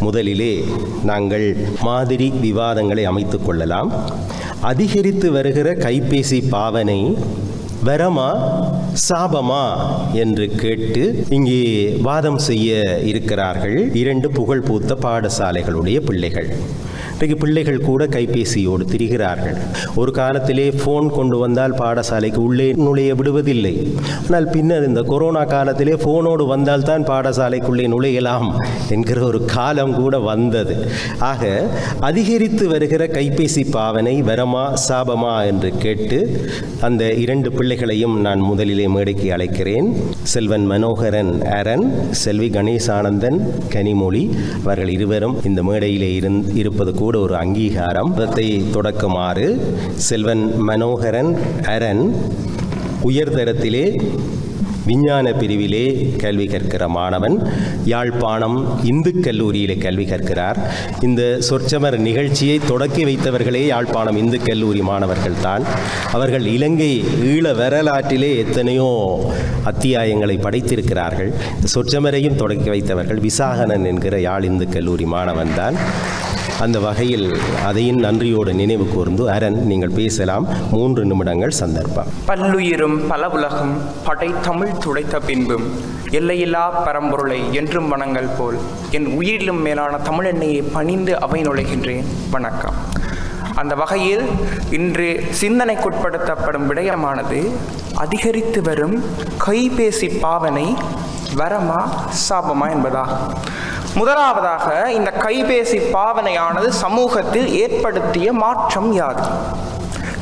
முதலிலே நாங்கள் மாதிரி விவாதங்களை அமைத்துக் கொள்ளலாம். அதிகரித்து வருகிற கைபேசி பாவனை வரமா சாபமா என்று கேட்டு இங்கே வாதம் செய்ய இருக்கிறார்கள் 2 புகழ் பூத்த பாடசாலைகளுடைய பிள்ளைகள். இன்றைக்கு பிள்ளைகள் கூட கைபேசியோடு திரிகிறார்கள். ஒரு காலத்திலே ஃபோன் கொண்டு வந்தால் பாடசாலைக்கு உள்ளே நுழைய விடுவதில்லை. ஆனால் பின்னர் இந்த கொரோனா காலத்திலே ஃபோனோடு வந்தால்தான் பாடசாலைக்குள்ளே நுழையலாம் என்கிற ஒரு காலம் கூட வந்தது. ஆக அதிகரித்து வருகிற கைபேசி பாவனை வரமா சாபமா என்று கேட்டு அந்த 2 பிள்ளைகளையும் நான் முதலிலே மேடைக்கு அழைக்கிறேன். செல்வன் மனோகரன் அரன், செல்வி கணேசானந்தன் கனிமொழி அவர்கள் இருவரும் இந்த மேடையிலே இருப்பது கூட ஒரு அங்கீகாரம். அதை தொடக்குமாறு செல்வன் மனோகரன் அரன் உயர்தரத்திலே விஞ்ஞான பிரிவிலே கல்வி கற்கிற மாணவன். யாழ்ப்பாணம் இந்து கல்லூரியிலே கல்வி கற்கிறார். இந்த சொற்சமர் நிகழ்ச்சியை தொடக்கி வைத்தவர்களே யாழ்ப்பாணம் இந்து கல்லூரி மாணவர்கள் தான். அவர்கள் இலங்கை ஈழ வரலாற்றிலே எத்தனையோ அத்தியாயங்களை படைத்திருக்கிறார்கள். இந்த சொற்சமரையும் தொடக்கி வைத்தவர்கள் விசாகனன் என்கிற யாழ் இந்து கல்லூரி மாணவன் தான். அந்த வகையில் அதையும் நன்றியோடு நினைவு கூர்ந்து அரன் நீங்கள் பேசலாம். 3 நிமிடங்கள் சந்தர்ப்பம். பல்லுயிரும் பல உலகம் படை தமிழ் துடைத்த பின்பும் எல்லையில்லா பரம்பொருளை என்றும் வணங்கல் போல் என் உயிரிலும் மேலான தமிழெண்ணையை பணிந்து அவை நுழைகின்றேன். வணக்கம். அந்த வகையில் இன்று சிந்தனைக்குட்படுத்தப்படும் விடயமானது அதிகரித்து வரும் கைபேசி பாவனை வரமா சாபமா என்பதாகும். முதலாவதாக இந்த கைபேசி பாவனையானது சமூகத்தில் ஏற்படுத்திய மாற்றம் யாது?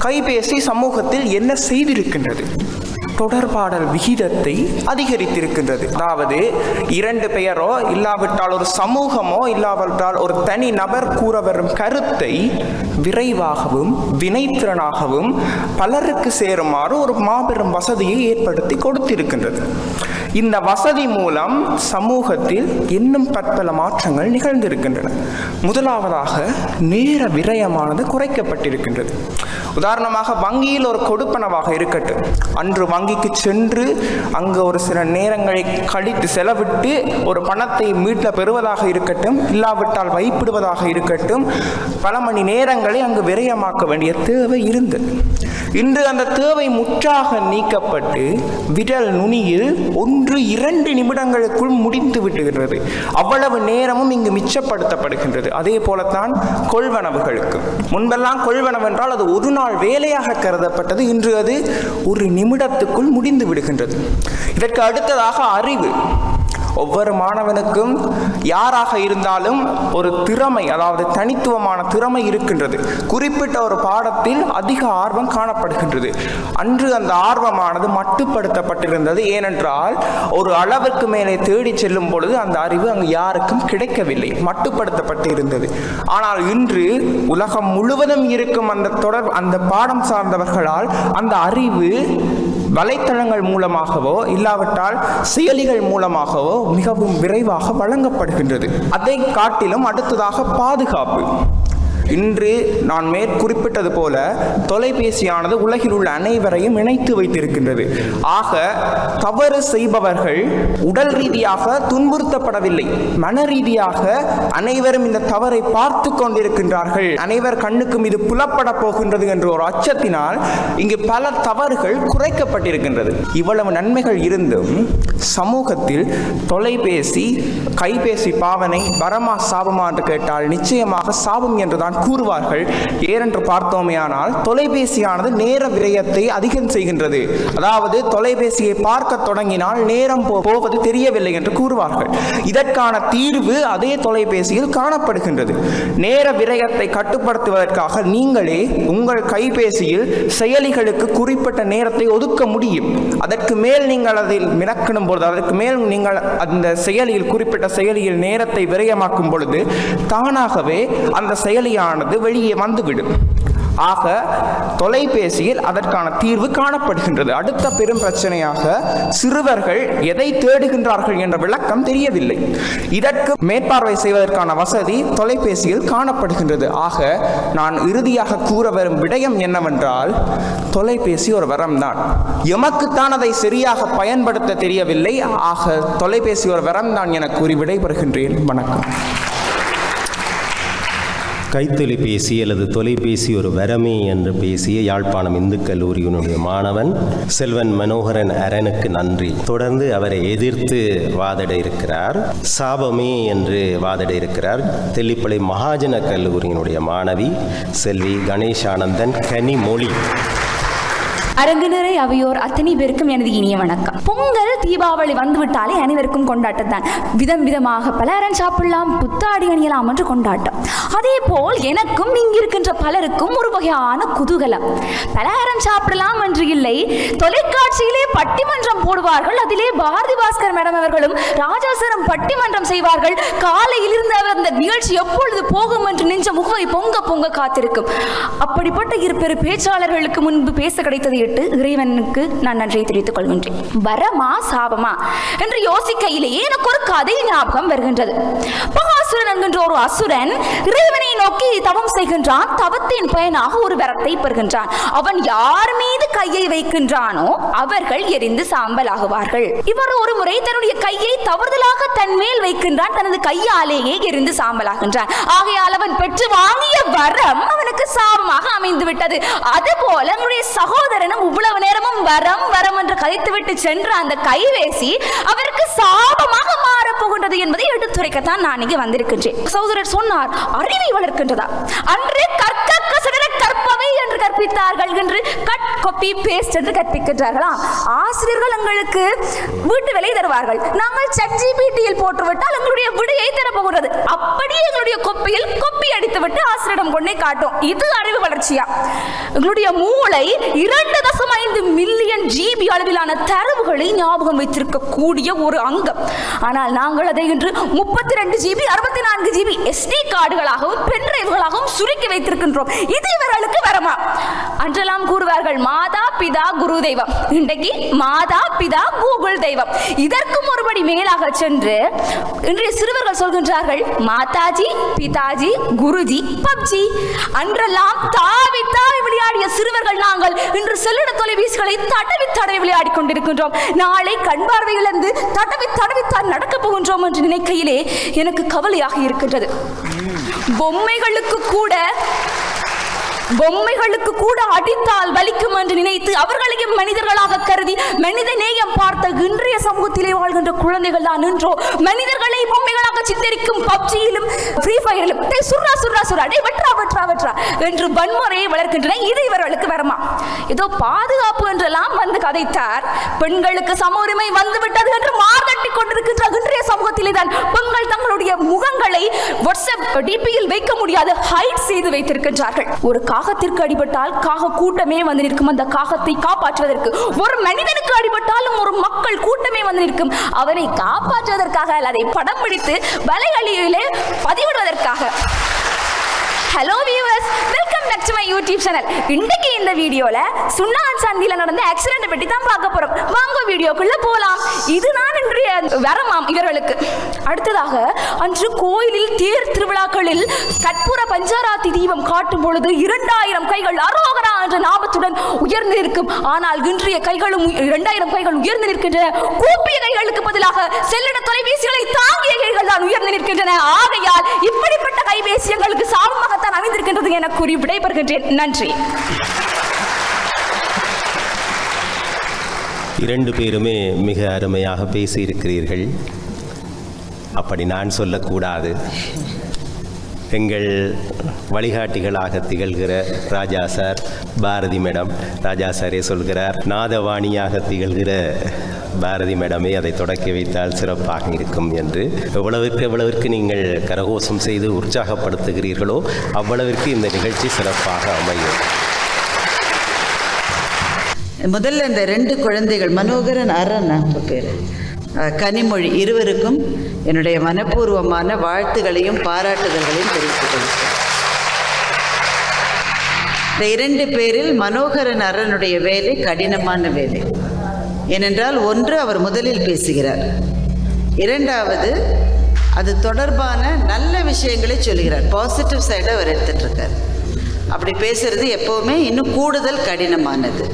கைபேசி சமூகத்தில் என்ன செய்திருக்கின்றது? தொடர்பாடல் விகிதத்தை அதிகரித்திருக்கின்றது. அதாவது 2 பெயரோ இல்லாவிட்டால் ஒரு சமூகமோ இல்லாவிட்டால் ஒரு தனி நபர் கூற வரும் கருத்தை விரைவாகவும் வினைத்திறனாகவும் பலருக்கு சேருமாறு ஒரு மாபெரும் வசதியை ஏற்படுத்தி கொடுத்திருக்கின்றது. இந்த வசதி மூலம் சமூகத்தில் இன்னும் பற்பல மாற்றங்கள் நிகழ்ந்திருக்கின்றன. முதலாவதாக நேர விரயமானது குறைக்கப்பட்டிருக்கின்றது. உதாரணமாக வங்கியில் ஒரு கொடுப்பனவாக இருக்கட்டும், அன்று வங்கிக்கு சென்று அங்கு ஒரு சில நேரங்களை கழித்து செலவிட்டு ஒரு பணத்தை மீட்ல பெறுவதாக இருக்கட்டும், இல்லாவிட்டால் வைப்பிடுவதாக இருக்கட்டும், பல மணி நேரங்களை அங்கு விரயமாக்க வேண்டிய தேவை இருந்தது. இன்று அந்த தேவை முற்றாக நீக்கப்பட்டு விரல் நுனியில் 1-2 நிமிடங்களுக்குள் முடித்து விட்டுகிறது. அவ்வளவு நேரமும் இங்கு மிச்சப்படுத்தப்படுகின்றது. அதே போலத்தான் கொள்வனவுகளுக்கு. முன்பெல்லாம் கொள்வனவு என்றால் அது ஒரு நாள் வேலையாக கருதப்பட்டது. இன்று அது 1 நிமிடத்துக்குள் முடிந்து விடுகின்றது. இதற்கு அடுத்ததாக அறிவு. ஒவ்வொரு மாணவனுக்கும் யாராக இருந்தாலும் ஒரு திறமை, அதாவது தனித்துவமான திறமை இருக்கின்றது. குறிப்பிட்ட ஒரு பாடத்தில் அதிக ஆர்வம் காணப்படுகின்றது. அன்று அந்த ஆர்வமானது மட்டுப்படுத்தப்பட்டிருந்தது. ஏனென்றால் ஒரு அளவிற்கு மேலே தேடி செல்லும் பொழுது அந்த அறிவு அங்கு யாருக்கும் கிடைக்கவில்லை, மட்டுப்படுத்தப்பட்டு இருந்தது. ஆனால் இன்று உலகம் முழுவதும் இருக்கும் அந்த பாடம் சார்ந்தவர்களால் அந்த அறிவு வலைத்தளங்கள் மூலமாகவோ இல்லாவிட்டால் செயலிகள் மூலமாகவோ மிகவும் விரைவாக வழங்கப்படுகின்றது. அதை காட்டிலும் அடுத்ததாக பாதுகாப்பு. இன்று நான் மேற்குறிப்பிட்டது போல தொலைபேசியானது உலகில் உள்ள அனைவரையும் இணைத்து வைத்திருக்கின்றது. ஆக தவறு செய்பவர்கள் உடல் ரீதியாக துன்புறுத்தப்படவில்லை, மன ரீதியாக அனைவரும் இந்த தவறை பார்த்து கொண்டிருக்கின்றார்கள், அனைவர் கண்ணுக்கும் இது புலப்பட போகின்றது என்ற ஒரு அச்சத்தினால் இங்கு பல தவறுகள் குறைக்கப்பட்டிருக்கின்றது. இவ்வளவு நன்மைகள் இருந்தும் சமூகத்தில் தொலைபேசி கைபேசி பாவனை வரமா சாபமா என்று கேட்டால் நிச்சயமாக சாபம் என்றுதான் கூறுவார்கள். ஏனென்று பார்த்தோமேயானால் தொலைபேசியானது நேர விரயத்தை அதிகம் செய்கின்றது. அதாவது தொலைபேசியை பார்க்க தொடங்கினால் நேரம் போவது தெரியவில்லை என்று கூறுவார்கள். இதற்கான தீர்வு அதே தொலைபேசியில் காணப்படுகின்றது. நேர விரயத்தை கட்டுப்படுத்துவதற்காக நீங்களே உங்கள் கைபேசியில் செயலிகளுக்கு குறிப்பிட்ட நேரத்தை ஒதுக்க முடியும். அதற்கு மேல் நீங்கள் அதில் மினக்கணும் பொழுது, அதற்கு மேல் நீங்கள் அந்த செயலியில் குறிப்பிட்ட செயலியில் நேரத்தை விரயமாக்கும் பொழுது தானாகவே அந்த செயலியானது வெளியே வந்துவிடும். ஆக தொலைபேசியில் அதற்கான தீர்வு காணப்படுகின்றது. அடுத்த பெரும் பிரச்சனையாக சிறுவர்கள் எதை தேடுகின்றார்கள் என்ற விளக்கம் தெரியவில்லை. இதற்கு மேற்பார்வை செய்வதற்கான வசதி தொலைபேசியில் காணப்படுகின்றது. ஆக நான் இறுதியாக கூற வரும் விடயம் என்னவென்றால், தொலைபேசி ஒரு வரம்தான். எமக்குத்தான் அதை சரியாக பயன்படுத்த தெரியவில்லை. ஆக தொலைபேசி ஒரு வரம்தான் என கூறி விடைபெறுகின்றேன். வணக்கம். கைத்தொலைபேசி அல்லது தொலைபேசி ஒரு வரமே என்று பேசிய யாழ்ப்பாணம் இந்து கல்லூரியினுடைய மாணவன் செல்வன் மனோகரன் அரனுக்கு நன்றி. தொடர்ந்து அவரை எதிர்த்து வாதிட இருக்கிறார், சாபமே என்று வாதிட இருக்கிறார் தெல்லிப்பளை மகாஜன கல்லூரியினுடைய மாணவி செல்வி கணேசானந்தன் கனிமொழி. அரங்கு நிறை அவையோர் அத்தனை பேருக்கும் எனது இனிய வணக்கம். பொங்கல் தீபாவளி வந்துவிட்டாலே அனைவருக்கும் கொண்டாட்டத்தான். விதம் விதமாக பலரும் சாப்பிடலாம், புத்தாடி அணியலாம் என்று கொண்டாட்டம். அதே போல் எனக்கும் இங்கிருக்கின்ற பலருக்கும் ஒரு வகையான குதூகலம். பலரும் சாப்பிடலாம் என்று இல்லை, தொலைக்காட்சியிலே பட்டிமன்றம் போடுவார்கள். அதிலே பாரதி பாஸ்கர் மேடம் அவர்களும் ராஜாசரம் பட்டிமன்றம் செய்வார்கள். காலையில் இருந்து அந்த நிகழ்ச்சி எப்பொழுது போகும் என்று நெஞ்ச முகவை பொங்க பொங்க காத்திருக்கும். அப்படிப்பட்ட இருபெரு பேச்சாளர்களுக்கு முன்பு பேச கிடைத்தது இறைவனுக்கு நான் நன்றியை தெரிவித்துக் கொள்கின்றேன். வரமா சாபமா என்று யோசிக்கையிலேயே எனக்கு ஒரு கதை ஞாபகம் வருகின்றது. பகாசுரன் என்கின்ற ஒரு அசுரன் இறைவனை நோக்கி தவம் செய்கின்றான். தவத்தின் பயனாக ஒரு வரத்தை பெறுகின்றான். அவன் யார் மீது கையை வைக்கின்றானோ அவர்கள் எரிந்து சாம்பல் ஆகுவார்கள். இவர் ஒரு முறை தன்னுடைய கையை தவறுதலாக தன் மேல் வைக்கின்றான். தனது கையாலேயே எரிந்து சாம்பலாகின்றான். ஆகையால் அவன் பெற்று வாங்கிய வரம் அவனுக்கு சாபமாக அமைந்து விட்டது. அதுபோல நம்முடைய சகோதரனும் இவ்வளவு நேரமும் வரம் வரம் என்று கதைத்துவிட்டு சென்ற அந்த கைவேசி அவருக்கு சாபமாக மாறப்போகின்றது என்பதை எடுத்துரைக்கத்தான் நான் இங்கே வந்திருக்கின்றேன். சகோதரர் சொன்னார், அறிவை வளர்க்கின்றதா? அன்றே கற்க கசடர கற்பவை என்று கற்பித்தார்கள் என்று கட் காப்பி பேஸ்ட் என்று கற்பிக்கின்றார்களா? ஆசிரியர்கள் எங்களுக்கு வீட்டு வேலை தருவார்கள். நாங்கள் ChatGPT-யில் போட்டுவிட்டால் எங்களுடைய விடையை தரப்போகிறது. அப்படியே எங்களுடைய கொப்பியில் கொப்பி அடித்துவிட்டு ஆசிரியரிடம் கொண்டே காட்டும். இது அறிவு வளர்ச்சியா? எங்களுடைய மூளை 2.5 மில்லியன் GB அளவிலான தரவுகளை ஞாபகம் வைத்திருக்கக்கூடிய ஒரு அங்கம். ஆனால் நாங்கள் அதை இன்று 32 GB 64 GB SD கார்டுகளாகவும் பென்டிரைவ்களாகவும் சுருக்கி வைத்திருக்கின்றோம். இது இவர்களுக்கு வரமா? அன்றெல்லாம் கூறுவார்கள் மாதா பிதா குரு தெய்வம். இன்றைக்கு மாதா பிதா கூகுள் தெய்வம். இதற்கும் ஒருபடி மேலாக சென்று இன்றைய சிறுவர்கள் சொல்கின்றார்கள் மாதாஜி பிதாஜி குருஜி பப்ஜி. அன்றெல்லாம் தாவி தாவி விளையாடிய சிறுவர்கள் நாங்கள் இன்று செல்லிட தொலைபேசிகளை தடவி தடவி விளையாடி கொண்டிருக்கின்றோம். நாளை கண் பார்வை இழந்து தடவி தடவித்தான் நடக்கப் போகின்றோம் என்று நினைக்கையிலே எனக்கு கவலையாக இருக்கின்றது. பொம்மைகளுக்கு கூட அடித்தால் வலிக்கும் என்று நினைத்து அவர்களையும் மனிதர்களாக கருதி மனித நேயம் பார்த்த இன்றைய சமூகத்திலே வாழ்கின்ற குழந்தைகள் தான் நின்றோ மனிதர்களை பொம்மைகளாக சித்தரிக்கும் பப்ஜியிலும் ஃப்ரீ ஃபயரிலும் சுர்ரா சுர்ரா சுர்ரா டே வெட்ரா வெட்ரா வெட்ரா என்று வன்முறையை வளர்க்கின்றன. இது இவர்களுக்கு வரமா? ஏதோ பாதுகாப்பு என்றெல்லாம் வந்து கதைத்தார். பெண்களுக்கு சம உரிமை வந்துவிட்டது என்று மார்தட்டி கொண்டிருக்கின்ற இன்றைய சமூகத்திலே தான் பெண்கள் தங்களுடைய முகங்களை வாட்ஸ்அப் டிபியில் வைக்க முடியாது, ஹைட் செய்து வைத்திருக்கின்றார்கள். ஒரு காகத்திற்கு அடிபட்டால் காக கூட்டமே வந்து நிற்கும். அந்த காகத்தை காப்பாற்றுவதற்கு ஒரு மனிதனுக்கு அடிபட்டாலும் ஒரு மக்கள் கூட்டமே வந்து நிற்கும். அவரை காப்பாற்றுவதற்காக அதை படம் பிடித்து வலைகளிலே பதிவிடுவதற்காக. Hello viewers, welcome back to my YouTube channel. இன்றைக்கு இந்த வீடியோல சுண்ணான் சந்தியில நடந்த ஆக்சிடென்ட் பற்றி தான் பார்க்க போறோம். வாங்க வீடியோக்குள்ள போலாம். இதுதான் இன்றைய வரமாம் இவர்களுக்கு. அடுத்ததாக அன்று கோயிலில் தேர் திருவிழாக்களில் கற்பூர பஞ்சாராத்தி தீபம் காட்டும் பொழுது 2000 கைகள் அரோகரா என்ற நாமத்துடன் உயர்ந்து நிற்கும். ஆனால் இன்றைய கைகளும் 2000 கைகள் உயர்ந்து நிற்கின்றன. கூப்பிய கைகளுக்கு பதிலாக செல்லிட தொலைபேசிகளை தாங்கிய கைகள் தான் உயர்ந்து நிற்கின்றன. ஆகையால் இப்படிப்பட்ட கைபேசியங்களுக்கு சாபமாக அமைந்திருக்கின்றது என கூறி விடைபெறுகின்றேன். நன்றி. இரண்டு பேருமே மிக அருமையாக பேசியிருக்கிறீர்கள். அப்படி நான் சொல்லக்கூடாது. எங்கள் வழிகாட்டிகளாக திகழ்கிற ராஜா சார், பாரதி மேடம், ராஜா சாரே சொல்கிறார், நாதவாணியாக திகழ்கிற பாரதி மேடமே அதை தொடக்கி வைத்தால் சிறப்பாக இருக்கும் என்று. எவ்வளவிற்கு நீங்கள் கரகோஷம் செய்து உற்சாகப்படுத்துகிறீர்களோ அவ்வளவிற்கு இந்த நிகழ்ச்சி சிறப்பாக அமையும். முதல்ல இந்த 2 குழந்தைகள் மனோகரன் அரண் பேர் கனிமொழி இருவருக்கும் என்னுடைய மனப்பூர்வமான வாழ்த்துகளையும் பாராட்டுதல்களையும் தெரிவித்துக் கொள்கிறேன். இந்த 2 பேரில் மனோகரன் அரனுடைய வேலை கடினமான வேலை. ஏனென்றால் ஒன்று, அவர் முதலில் பேசுகிறார். இரண்டாவது, அது தொடர்பான நல்ல விஷயங்களை சொல்கிறார். பாசிட்டிவ் சைடை அவர் எடுத்துகிட்டு இருக்கார். அப்படி பேசுறது எப்போவுமே இன்னும் கூடுதல் கடினமானது.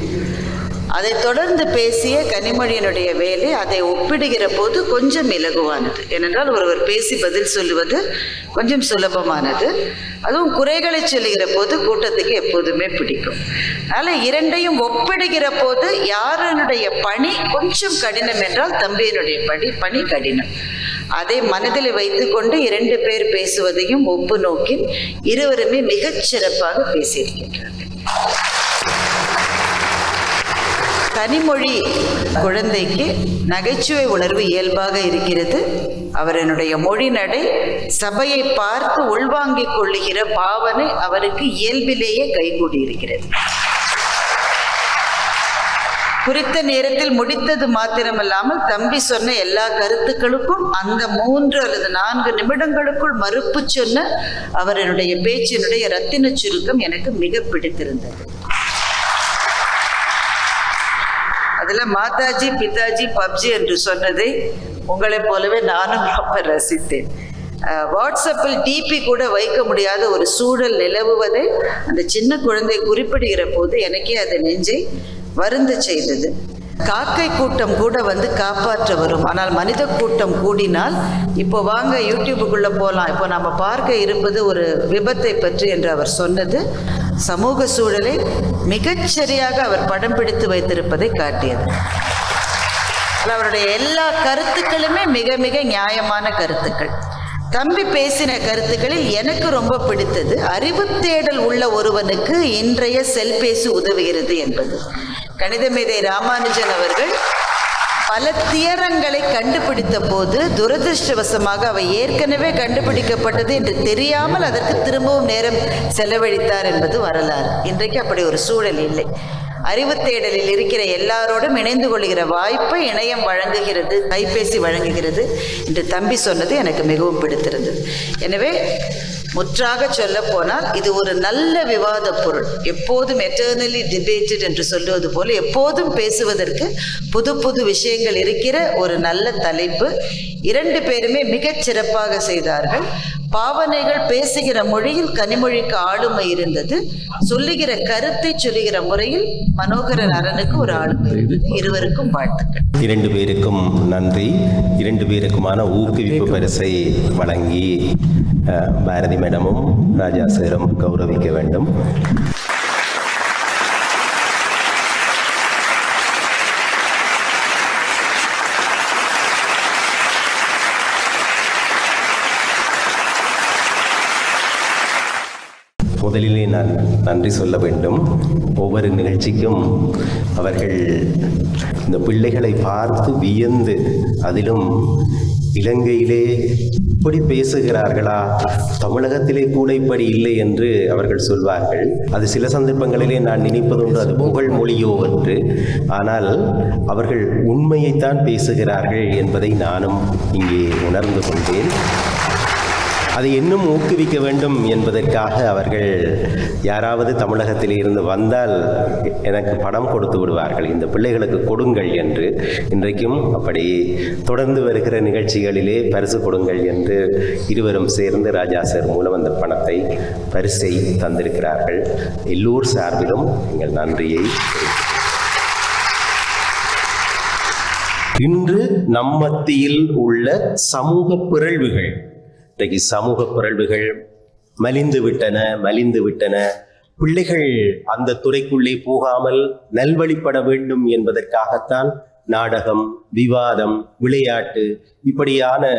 அதை தொடர்ந்து பேசிய கனிமொழியினுடைய வேலை அதை ஒப்பிடுகிற போது கொஞ்சம் இலகுவானது. ஏனென்றால் ஒருவர் பேசி பதில் சொல்லுவது கொஞ்சம் சுலபமானது. அதுவும் குறைகளை சொல்லுகிற போது கூட்டத்துக்கு எப்போதுமே பிடிக்கும். அதனால் இரண்டையும் ஒப்பிடுகிற போது யாருடைய பணி கொஞ்சம் கடினம் என்றால் தம்பியினுடைய பணி கடினம். அதை மனதில் வைத்துக்கொண்டு 2 பேர் பேசுவதையும் ஒப்பு நோக்கி இருவருமே மிகச் சிறப்பாக பேசியிருக்கின்றார்கள். கனிமொழி குழந்தைக்கு நகைச்சுவை உணர்வு இயல்பாக இருக்கிறது. அவரனுடைய மொழி நடை, சபையை பார்த்து உள்வாங்கிக் கொள்ளுகிற பாவனை அவருக்கு இயல்பிலேயே கைகூடி இருக்கிறது. குறித்த நேரத்தில் முடித்தது மாத்திரமல்லாமல் தம்பி சொன்ன எல்லா கருத்துக்களுக்கும் அந்த 3 அல்லது 4 நிமிடங்களுக்குள் மறுப்பு சொன்ன அவரனுடைய பேச்சினுடைய ரத்தின சுருக்கம் எனக்கு மிக பிடித்திருந்தது. அதில் மாதாஜி பிதாஜி பப்ஜி என்று சொன்னதை உங்களைப் போலவே நானும் ரொம்ப ரசித்தேன். வாட்ஸ்அப்பில் டிபி கூட வைக்க முடியாத ஒரு சூழல் நிலவுவதை அந்த சின்ன குழந்தை குறிப்பிடுகிற போது எனக்கே அது நெஞ்சை வருந்த செய்தது. காக்கை கூட்டம் கூட வந்து காப்பாற்ற வரும், ஆனால் மனித கூட்டம் கூடினால் இப்போ வாங்க யூடியூபுக்குள்ளே போகலாம், இப்போ நம்ம பார்க்க இருப்பது ஒரு விபத்தை பற்றி என்று அவர் சொன்னது சமூக சூழலை மிகச்சரியாக அவர் படம் பிடித்து வைத்திருப்பதை காட்டியது. அவருடைய எல்லா கருத்துக்களுமே மிக மிக நியாயமான கருத்துக்கள். தம்பி பேசின கருத்துக்களில் எனக்கு ரொம்ப பிடித்தது அறிவு தேடல் உள்ள ஒருவனுக்கு இன்றைய செல்பேசி உதவுகிறது என்பது. கணித மேதை ராமானுஜன் அவர்கள் பல தியரங்களை கண்டுபிடித்த போது துரதிருஷ்டவசமாக அவை ஏற்கனவே கண்டுபிடிக்கப்பட்டது என்று தெரியாமல் அதற்கு திரும்பவும் நேரம் செலவழித்தார் என்பது வரலாறு. இன்றைக்கு அப்படி ஒரு சூழல் இல்லை. அறிவு தேடலில் இருக்கிற எல்லாரோடும் இணைந்து கொள்கிற வாய்ப்பை இணையம் வழங்குகிறது, கைபேசி வழங்குகிறது என்று தம்பி சொன்னது எனக்கு மிகவும் பிடித்திருந்தது. எனவே முற்றாக சொல்ல போனால் இது ஒரு நல்ல விவாத பொருள். எப்போதும் எட்டர்னலி டிபேட்டட் என்று சொல்லுவது போல எப்போதும் பேசுவதற்கு புது புது விஷயங்கள் இருக்கிற ஒரு நல்ல தலைப்பு. 2 பேருமே மிகச் சிறப்பாக செய்தார்கள். பாவனைகள் பேசுகிற மொழியில் கனிமொழிக்கு ஆளுமை இருந்தது. சொல்லுகிற கருத்தை சொல்லுகிற முறையில் மனோகரன் அரனுக்கு ஒரு ஆளுமை இருந்தது. இருவருக்கும் வாழ்த்துக்கள். 2 பேருக்கும் நன்றி. 2 பேருக்குமான ஊக்குவிப்பு பரிசை வழங்கி பாரதி மேடமும் ராஜா சாரும் கௌரவிக்க வேண்டும். முதலிலே நான் நன்றி சொல்ல வேண்டும். ஒவ்வொரு நிகழ்ச்சிக்கும் அவர்கள் இந்த பிள்ளைகளை பார்த்து வியந்து, அதிலும் இலங்கையிலே இப்படி பேசுகிறார்களா, தமிழகத்திலே கூட இப்படி இல்லை என்று அவர்கள் சொல்வார்கள். அது சில சந்தர்ப்பங்களிலே நான் நினைப்பதுண்டு அது புகழ் மொழியோ என்று. ஆனால் அவர்கள் உண்மையைத்தான் பேசுகிறார்கள் என்பதை நானும் இங்கே உணர்ந்து கொண்டேன். அதை இன்னும் ஊக்குவிக்க வேண்டும் என்பதற்காக அவர்கள் யாராவது தமிழகத்தில் இருந்து வந்தால் எனக்கு படம் கொடுத்து விடுவார்கள், இந்த பிள்ளைகளுக்கு கொடுங்கள் என்று. இன்றைக்கும் அப்படி தொடர்ந்து வருகிற நிகழ்ச்சிகளிலே பரிசு கொடுங்கள் என்று இருவரும் சேர்ந்து ராஜா சார் மூலம் அந்த பரிசை தந்திருக்கிறார்கள். எல்லோர் சார்பிலும் எங்கள் நன்றியை. இன்று நம் மத்தியில் உள்ள சமூக பிறழ்வுகள், இன்றைக்கு சமூக பிறழ்வுகள் மலிந்து விட்டன. பிள்ளைகள் அந்த துறைக்குள்ளே போகாமல் நல்வழிப்பட வேண்டும் என்பதற்காகத்தான் நாடகம், விவாதம், விளையாட்டு இப்படியான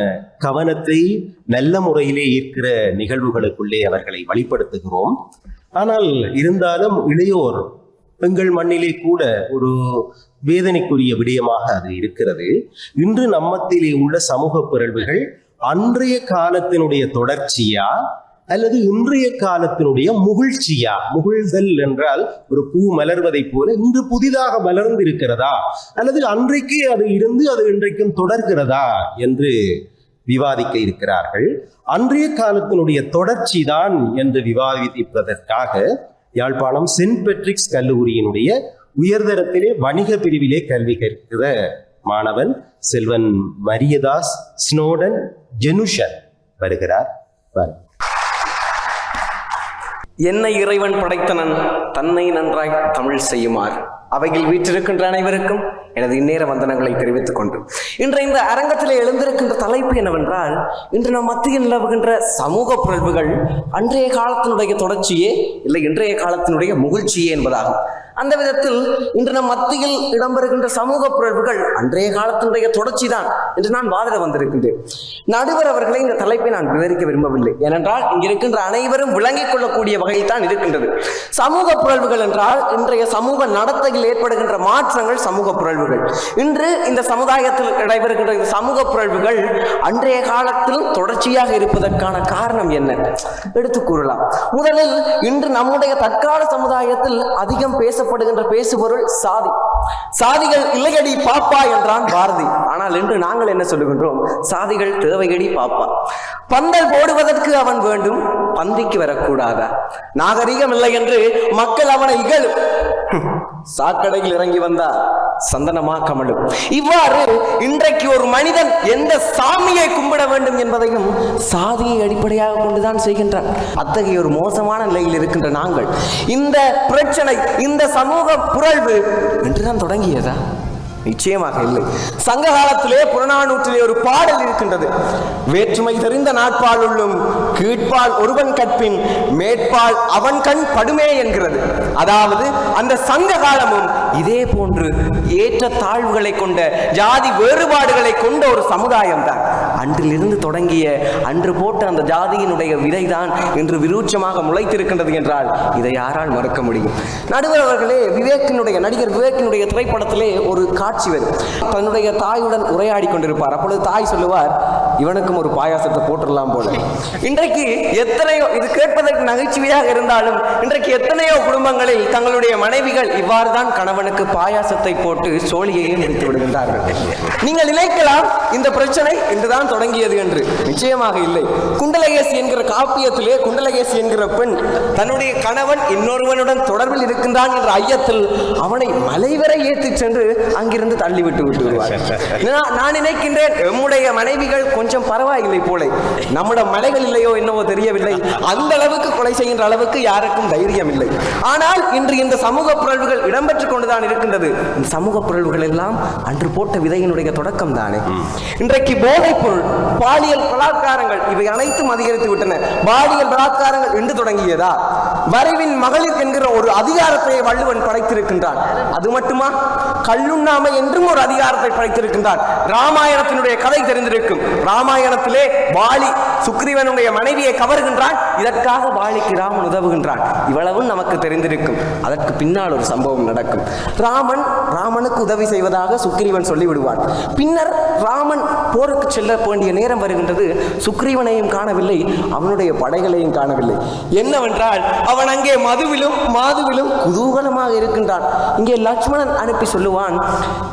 கவனத்தை நல்ல முறையிலே ஈர்க்கிற நிகழ்வுகளுக்குள்ளே அவர்களை வழிபடுத்துகிறோம். ஆனால் இருந்தாலும் இளையோர் எங்கள் மண்ணிலே கூட ஒரு வேதனைக்குரிய விடயமாக அது இருக்கிறது. இன்று நம்மத்திலே உள்ள சமூக பிறழ்வுகள் அன்றைய காலத்தினுடைய தொடர்ச்சியா அல்லது இன்றைய காலத்தினுடைய முகிழ்ச்சியா? முகிழ்தல் என்றால் ஒரு பூ மலர்வதை போல இன்று புதிதாக மலர்ந்து இருக்கிறதா, அல்லது அன்றைக்கு அது இருந்து அது இன்றைக்கும் தொடர்கிறதா என்று விவாதிக்க இருக்கிறார்கள். அன்றைய காலத்தினுடைய தொடர்ச்சி தான் என்று விவாதிப்பதற்காக யாழ்ப்பாணம் சென்ட் பெட்ரிக்ஸ் கல்லூரியினுடைய உயர்தரத்திலே வணிக பிரிவிலே கல்வி கற்கிற மாணவன் செல்வன் மரியதாஸ் ஸ்னோடன் ஜெனுஷன் வருகிறார். என்னை இறைவன் படைத்தனன் தன்னை நன்றாய் தமிழ் செய்யுமாறு. அவையில் வீற்றிருக்கின்ற அனைவருக்கும் எனது இந்நேர வந்தனங்களை தெரிவித்துக் கொண்டு இன்று இந்த அரங்கத்திலே எழுந்திருக்கின்ற தலைப்பு என்னவென்றால், இன்று நம் மத்தியில் நிலவுகின்ற சமூக பிறழ்வுகள் அன்றைய காலத்தினுடைய தொடர்ச்சியே இல்லை இன்றைய காலத்தினுடைய முகிழ்ச்சியே என்பதாகும். அந்த விதத்தில் இன்று நம் மத்தியில் இடம்பெறுகின்ற சமூக பிறழ்வுகள் அன்றைய காலத்தினுடைய தொடர்ச்சி தான் என்று நான் வாதிட வந்திருக்கின்றேன். நடுவர் அவர்களை இந்த தலைப்பை நான் விவரிக்க விரும்பவில்லை. ஏனென்றால் இங்கிருக்கின்ற அனைவரும் விளங்கிக் கொள்ளக்கூடிய வகையில் தான் இருக்கின்றது. சமூக பிறழ்வுகள் என்றால் இன்றைய சமூக நடத்தையில் ஏற்படுகின்ற மாற்றங்கள் சமூக பிறழ்வுகள். இன்று இந்த சமுதாயத்தில் நடைபெறுகின்ற இந்த சமூக பிறழ்வுகள் அன்றைய காலத்தில் தொடர்ச்சியாக இருப்பதற்கான காரணம் என்ன எடுத்து கூறலாம். முதலில் இன்று நம்முடைய தற்கால சமுதாயத்தில் அதிகம் பேசப்படுகின்ற பேசுபொருள் சாதி. சாதிகள் இல்லையடி பாப்பா என்றான் பாரதி. ஆனால் இன்று நாங்கள் என்ன சொல்லுகின்றோம்? சாதிகள் தேவையடி பாப்பா. பந்தல் போடுவதற்கு அவன் வேண்டும், பந்திக்கு வரக்கூடாதா? நாகரிகம் இல்லை என்று மக்கள் அவனை இகழும். சாக்கடையில் இறங்கி வந்தா சந்தனமா கமலும். இவ்வாறு இன்றைக்கு ஒரு மனிதன் எந்த சாமியை கும்பிட வேண்டும் என்பதையும் சாதியை அடிப்படையாக கொண்டுதான் செய்கின்றான். அத்தகைய ஒரு மோசமான நிலையில் இருக்கின்ற நாங்கள் இந்த பிரச்சனை, இந்த சமூக புரள்வு என்றுதான் தொடங்கியதா? நிச்சயமாக இல்லை. சங்க காலத்திலே புறநானூற்றிலே ஒரு பாடல் இருக்கின்றது. வேற்றுமை தெரிந்த நாட்பால் உள்ளும் கீழ்ப்பால் ஒருவன் கற்பின் மேற்பால் அவன் கண் படுமே என்கிறது. அதாவது அந்த சங்க காலமும் இதே போன்று ஏற்ற தாழ்வுகளை கொண்ட, ஜாதி வேறுபாடுகளை கொண்ட ஒரு சமுதாயம் தான். அன்றிலிருந்து தொடங்கிய, அன்று போட்ட அந்த ஜாதியினுடைய விதைதான் இன்று விருட்சமாக முளைத்திருக்கின்றது என்றால் இதை யாரால் மறுக்க முடியும்? நடுவர் அவர்களே, நடிகர் விவேக்கினுடைய திரைப்படத்திலே ஒரு காட்சி வரும். தன்னுடைய தாயுடன் உரையாடி கொண்டிருப்பார். அப்பொழுது தாய் சொல்லுவார், இவனுக்கும் ஒரு பாயாசத்தை போட்டுடலாம் போல. இன்றைக்கு எத்தனையோ, இது கேட்பதற்கு நகைச்சுவையாக இருந்தாலும் இன்றைக்கு எத்தனையோ குடும்பங்களில் தங்களுடைய மனைவிகள் இவ்வாறு தான் கணவனுக்கு பாயாசத்தை போட்டு சோழியையே முடித்து விடுகின்றார்கள். நீங்கள் நினைக்கலாம் இந்த பிரச்சனை இன்றுதான் தொடங்கியது என்று. நிச்சயமாக இல்லை. குண்டலகேசி என்கிற காப்பியத்திலே குண்டலகேசி என்கிற பெண் தன்னுடைய கணவன் இன்னொருவனுடன் தொடர்பில் இருக்கின்றான் என்ற ஐயத்தில் அவனை மலைவரை ஏற்றி சென்று அங்கிருந்து தள்ளிவிட்டு விடுவார். நான் நினைக்கின்றேன், நம்முடைய மனைவிகள் கொஞ்சம் பரவாயில்லை போல, நம்முடைய மலைகள் இல்லையோ என்னவோ தெரியவில்லை, அந்த அளவுக்கு கொலை செய்கின்ற அளவுக்கு யாருக்கும் தைரியம் இல்லை. ஆனால் இன்று இந்த சமூக பிறழ்வுகள் இடம்பெற்றுக் கொண்டுதான் இருக்கின்றது. இந்த சமூக பிறழ்வுகள் எல்லாம் அன்று போட்ட விதையினுடைய தொடக்கம் தானே. இன்றைக்கு போதைப் பொருள், பாலியல் பலாத்காரங்கள் இவை அனைத்தும் அதிகரித்து விட்டன. பாலியல் பலாத்காரங்கள் என்று தொடங்கியதா? வரைவின் மகளிர் என்கிற ஒரு அதிகாரத்தை வள்ளுவன் படைத்திருக்கின்றான். அது மட்டுமா? கல்லுண்ணாமை என்றும் ஒரு அதிகாரத்தை படைத்திருக்கின்றான். ராமாயணத்தினுடைய கதை தெரிந்திருக்கும். ராமாயணத்திலே வாலி சுக்ரீவனுடைய மனைவியை கவர்கின்றான். இதற்காக வாலிக்கு ராமன் உதவுகின்றான். இவ்வளவும் நமக்கு தெரிந்திருக்கும். அதற்கு பின்னால் ஒரு சம்பவம் நடக்கும். ராமனுக்கு உதவி செய்வதாக சுக்ரீவன் சொல்லிவிடுவான். பின்னர் ராமன் போருக்கு செல்ல வேண்டிய நேரம் வருகின்றது. சுக்ரீவனையும் காணவில்லை, அவனுடைய படைகளையும் காணவில்லை. என்னவென்றால் அவன் அங்கே மாதுவிலும் குதூகலமாக இருக்கின்றான். இங்கே லட்சுமணன் அனுப்பி சொல்லுவான்,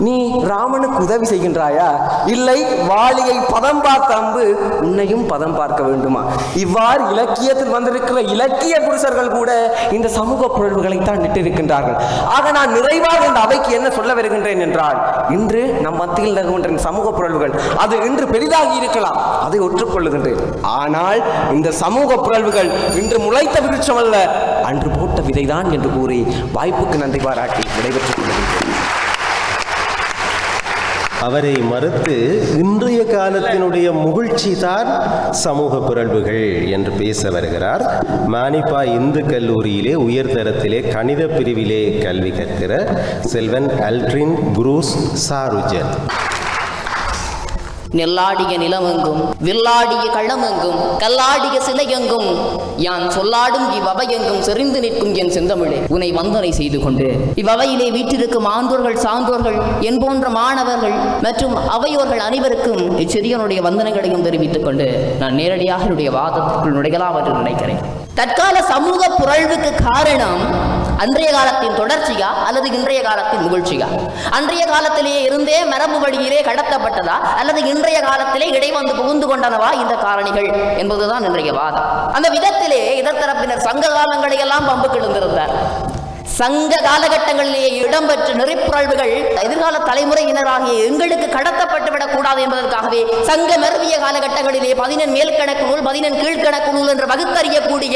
நீ ராமனுக்கு உதவி செய்கின்றாயா? இல்லை, வாலியை பதம் பார்த்த அம்பு உன்னையும் பதம் பார்க்க வேண்டுமா? இவ்வாறு இலக்கியத்தில் வந்திருக்கிற இலக்கிய புருஷர்கள் கூட இந்த சமூக பிறழ்வுகளைத்தான் நிட்டிருக்கின்றார்கள். ஆக நான் நிறைவாக இந்த அவைக்கு என்ன சொல்ல வருகின்றேன் என்றால், இன்று நம் மத்தியில் நிகழ்கின்ற சமூக பிறழ்வுகள் அது இன்று பெரிதாகி இருக்கலாம், அதை ஒற்றுக்கொள்ளுகின்றேன். ஆனால் இந்த சமூக பிறழ்வுகள் இன்று முளைத்த விருட்சம் அல்ல, அன்று போட்ட விதைதான் என்று கூறி வாய்ப்புக்கு நன்றி பாராட்டி விடைபெற்றுக் கொள்கின்றேன். அவரை மறுத்து இன்றைய காலத்தினுடைய முகிழ்ச்சி தான் சமூக பிறழ்வுகள் என்று பேச வருகிறார். மானிப்பா இந்து கல்லூரியிலே உயர்தரத்திலே கணித பிரிவிலே கல்வி கற்கிற செல்வன் அல்ட்ரின் புரூஸ் சாருஜன். நெல்லாடிய நிலமெங்கும் வில்லாடிய களமெங்கும் கல்லாடிய சிலையெங்கும் யான் சொல்லாடும் இவ்வவையெங்கும் செறிந்து நிற்கும் என் செந்தமிழே, உன்னை வந்தனை செய்து கொண்டு இவ்வவையிலே வீற்றிருக்கும் ஆண்டோர்கள் சான்றோர்கள் என் போன்ற மாணவர்கள் மற்றும் அவையோர்கள் அனைவருக்கும் இச்சிறியனுடைய வந்தனைகளையும் தெரிவித்துக் கொண்டு நான் நேரடியாக என்னுடைய வாதத்திற்குள் நுழையலாம் என்று நினைக்கிறேன். தற்கால சமூக புரழ்வுக்கு காரணம் அன்றைய காலத்தின் தொடர்ச்சியா அல்லது இன்றைய காலத்தின் நிகழ்ச்சியா? அன்றைய காலத்திலேயே இருந்தே மரபு வழியிலே கடத்தப்பட்டதா அல்லது இன்றைய காலத்திலே இடைவந்து புகுந்து கொண்டனவா இந்த காரணிகள் என்பதுதான் இன்றைய வாதம். அந்த விதத்திலே எதிர்த்தரப்பினர் சங்க காலங்களை எல்லாம் பம்பு கிழந்திருந்தார். சங்க காலகட்டங்களிலேயே இடம்பெற்ற நெறிப்புரள்வுகள் எதிர்கால தலைமுறையினராகிய எங்களுக்கு கடத்தப்பட்டுவிடக் கூடாது என்பதற்காகவே சங்க மருவிய காலகட்டங்களிலே 11 மேல்கணக்கு நூல் 11 கீழ்கணக்கு நூல் என்று வகுத்தறியக்கூடிய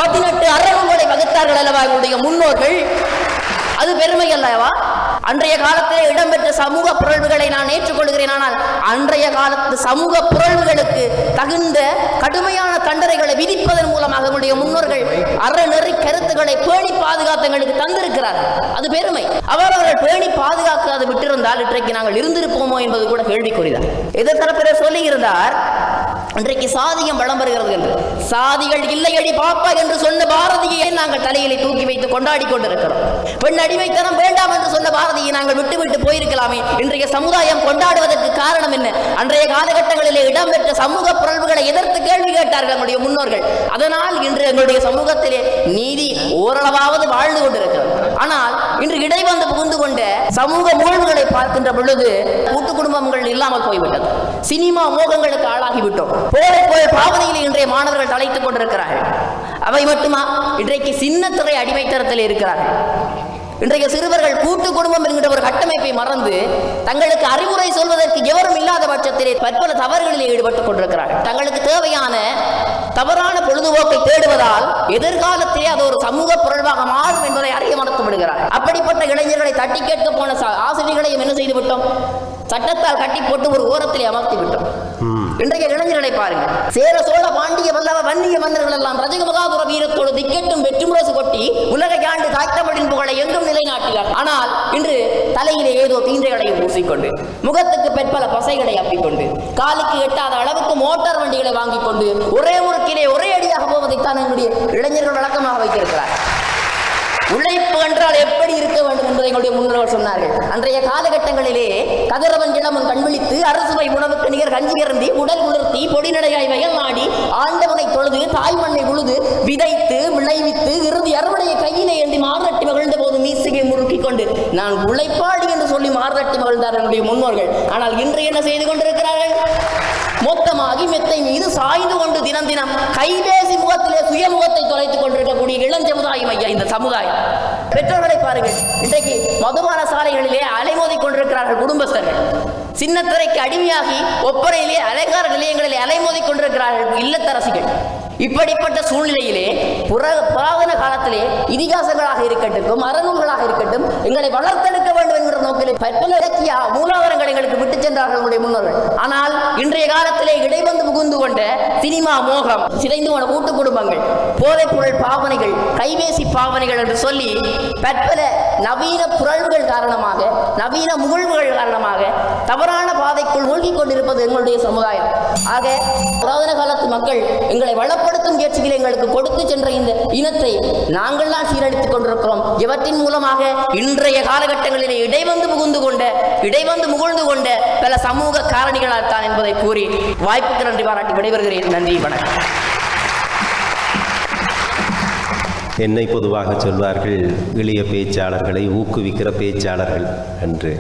18 அறநூல்களை வகுத்தார்கள் அல்லவா எங்களுடைய முன்னோர்கள். அது பெருமை அல்லவா? அன்றைய காலத்திலே இடம்பெற்ற சமூக புரள்வுகளை நான் ஏற்றுக்கொள்கிறேன். ஆனால் அன்றைய காலத்து சமூக புரள்வுகளுக்கு தகுந்த கடுமையான தண்டனைகளை விதிப்பதன் மூலமாக நம்முடைய முன்னோர்கள் அறநெறி கருத்துக்களை பேணி பாதுகாத்தங்களுக்கு தந்திருக்கிறார்கள். அது பெருமை. அவர்கள் பேணி பாதுகாக்காது விட்டிருந்தால் இன்றைக்கு நாங்கள் இருந்திருப்போமோ என்பது கூட கேள்விக்குறிதான். எதிர்த்தரப்பினர் சொல்லி இருந்தார், இன்றைக்கு சாதியம் வளம் வருகிறது என்று. சாதிகள் இல்லையடி பாப்பா என்று சொன்ன பாரதியை நாங்கள் தலையிலே தூக்கி வைத்து கொண்டாடி கொண்டிருக்கிறோம். பெண் அடிமைத்தனம் வேண்டாம் என்று சொன்ன பாரதியை நாங்கள் விட்டுவிட்டு போயிருக்கலாமே. இன்றைய சமுதாயம் கொண்டாடுவதற்கு காரணம் என்ன? அன்றைய காலகட்டங்களிலே இடம்பெற்ற சமூக புரள்வுகளை எதிர்த்து கேள்வி கேட்டார்கள் நம்முடைய முன்னோர்கள். அதனால் இன்று எங்களுடைய சமூகத்திலே நீதி ஓரளவாவது வாழ்ந்து கொண்டிருக்கிறது. ஆனால் இன்று இடைவந்து புகுந்து கொண்ட சமூக மூழ்வுகளை பார்க்கின்ற பொழுது கூட்டு குடும்பங்கள் இல்லாமல் போய்விட்டது. சினிமா மோகங்களுக்கு ஆளாகிவிட்டோம். போய் பாவனையில் இன்றைய மாணவர்கள் தலைத்துக் கொண்டிருக்கிறார்கள். அவை மட்டுமா? இன்றைக்கு சின்னத்திரை அடிமைத்தனத்தில் இருக்கிறார்கள். இன்றைய சிறுவர்கள் கூட்டு குடும்பம் என்கிற ஒரு கட்டமைப்பை மறந்து தங்களுக்கு அறிவுரை சொல்வதற்கு எவரும் இல்லாத பட்சத்திலே பற்பல தவறுகளில் ஈடுபட்டுக் கொண்டிருக்கிறார்கள். தங்களுக்கு தேவையான தவறான பொழுதுபோக்கை தேடுவதால் எதிர்காலத்திலே அது ஒரு சமூக புரள்வாக மாறும் என்பதை அறிய மறுத்து விடுகிறார். அப்படிப்பட்ட இளைஞர்களை தட்டி கேட்க போன ஆசிரியர்களையும் என்ன செய்து விட்டோம்? சட்டத்தால் கட்டி போட்டு ஒரு ஓரத்திலே அமர்த்தி விட்டோம். இன்றைய இளைஞர்களை பாருங்கள். சேர சோழ பாண்டிய வல்லவ வன்னிய மன்னர்கள் எல்லாம் ரஜகமகாபுர வீரத்தோடு திக்கெட்டும் வெற்றி முரசு கொட்டி உலக ஆண்டு தாய்த்தமிழின் புகழை எங்கும் நிலைநாட்டினார். ஆனால் இன்று தலையிலே ஏதோ தீன்றைகளையும் பூசிக்கொண்டு, முகத்துக்கு பெற்பல பசைகளை அப்பிக்கொண்டு, காலுக்கு எட்டாத அளவுக்கு மோட்டார் வண்டிகளை வாங்கிக் கொண்டு ஒரே முறுக்கிலே ஒரே அடியாக போவதைத்தான் என்னுடைய இளைஞர்கள் வழக்கமாக வைத்திருக்கிறார். உழைப்பு என்றால் எப்படி இருக்க வேண்டும் என்பதை எங்களுடைய முன்னோர்கள் சொன்னார்கள். அன்றைய காலகட்டங்களிலே கதிரவன் இளமன் கண்விழித்து அரசுவை உணவுக்கு நிகர் கஞ்சி இறந்தி உடல் உலர்த்தி பொடிநடையாய் வயல் நாடி ஆண்டவனை தொழுது தாய் மண்ணை உழுது விதைத்து விளைவித்து இறுதி அறுவடையை கையிலே ஏந்தி மார்தட்டி மகிழ்ந்த போது மீசையை முறுக்கிக் கொண்டு நான் உழைப்பாடி என்று சொல்லி மார்தட்டி மகிழ்ந்தார் என்னுடைய முன்னோர்கள். ஆனால் இன்று என்ன செய்து கொண்டிருக்கிறார்கள்? மொத்தமாகி மெத்தை மீது சாய்ந்து கொண்டு தினம் தினம் கைபேசி முகத்திலே சுயமுகத்தை தொலைத்துக் கொண்டிருக்கக்கூடிய இளஞ்சமுதாயம் ஐயா இந்த சமுதாயம். பெற்றோர்களை பாருங்கள். இன்றைக்கு மதுபான சாலைகளிலே அலைமோதி கொண்டிருக்கிறார்கள் குடும்பஸ்தர்கள். சின்னத்திரைக்கு அடிமையாகி ஒப்பனையிலே அலங்கார நிலையங்களிலே அலைமோதி கொண்டிருக்கிறார்கள் இல்லத்தரசிகள். இப்படிப்பட்ட சூழ்நிலையிலே புராதன காலத்திலே இதிகாசங்களாக இருக்கட்டும், அறநூல்களாக இருக்கட்டும், எங்களை வளர்த்தெடுக்க வேண்டும் என்கிற நோக்கிலே பற்பல இலக்கிய மூலாதாரங்களை எங்களுக்கு விட்டுச் சென்றார்கள் நம்முடைய முன்னோர்கள். ஆனால் இன்றைய காலத்திலே இடைவந்து புகுந்து கொண்ட சினிமா மோகம், சிதைந்து போன கூட்டு குடும்பங்கள், போதைப் பொருள் பாவனைகள், கைபேசி பாவனைகள் என்று சொல்லி பற்பல நவீன புரள்வுகள் காரணமாக, நவீன முகழ்வுகள் காரணமாக தவறான பாதைக்குள் மூழ்கிக் கொண்டிருப்பது எங்களுடைய சமுதாயம். ஆக புராதன காலத்து மக்கள் எங்களை வளப்படுத்தும் முயற்சிகளை எங்களுக்கு கொடுத்து சென்ற இந்த இனத்தை நாங்கள் தான் சீரழித்துக் கொண்டிருக்கிறோம். இவற்றின் மூலமாக இன்றைய காலகட்டங்களிலே இடைவந்து முகழ்ந்து கொண்ட பல சமூக காரணிகளால் தான் என்பதை கூறி வாய்ப்புக்கு நன்றி பாராட்டி விடைபெறுகிறேன். நன்றி, வணக்கம். என்னை பொதுவாக சொல்வார்கள் எளிய பேச்சாளர்களை ஊக்குவிக்கிற பேச்சாளர்கள் என்று.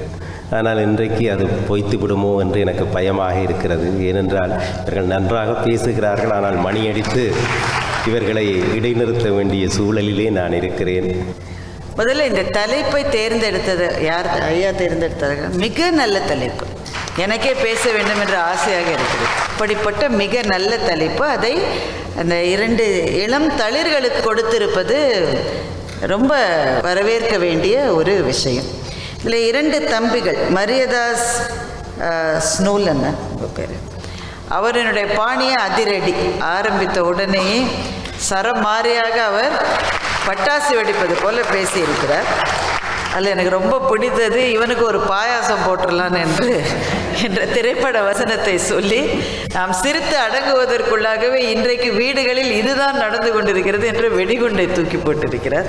ஆனால் இன்றைக்கு அது பொய்த்து விடுமோ என்று எனக்கு பயமாக இருக்கிறது. ஏனென்றால் இவர்கள் நன்றாக பேசுகிறார்கள், ஆனால் மணியடித்து இவர்களை இடைநிறுத்த வேண்டிய சூழலிலே நான் இருக்கிறேன். முதல்ல இந்த தலைப்பை தேர்ந்தெடுத்தது யார் ஐயா தேர்ந்தெடுத்தார்கள்? மிக நல்ல தலைப்பு. எனக்கே பேச வேண்டும் என்ற ஆசையாக இருக்குது. இப்படிப்பட்ட மிக நல்ல தலைப்பு, அதை அந்த 2 இளம் தளிர்களுக்கு கொடுத்திருப்பது ரொம்ப வரவேற்க வேண்டிய ஒரு விஷயம். இதில் 2 தம்பிகள், மரியதாஸ் ஸ்னூலன் பேர், அவருடைய பாணியை அதிரடி ஆரம்பித்த உடனேயே சரமாரியாக அவர் பட்டாசு வெடிப்பது போல பேசியிருக்கிறார். அதில் எனக்கு ரொம்ப பிடித்தது, இவனுக்கு ஒரு பாயாசம் போட்டுடலான் என்ற திரைப்பட வசனத்தை சொல்லி நாம் சிரித்து அடங்குவதற்குள்ளாகவே இன்றைக்கு வீடுகளில் இதுதான் நடந்து கொண்டிருக்கிறது என்று வெடிகுண்டை தூக்கி போட்டிருக்கிறார்.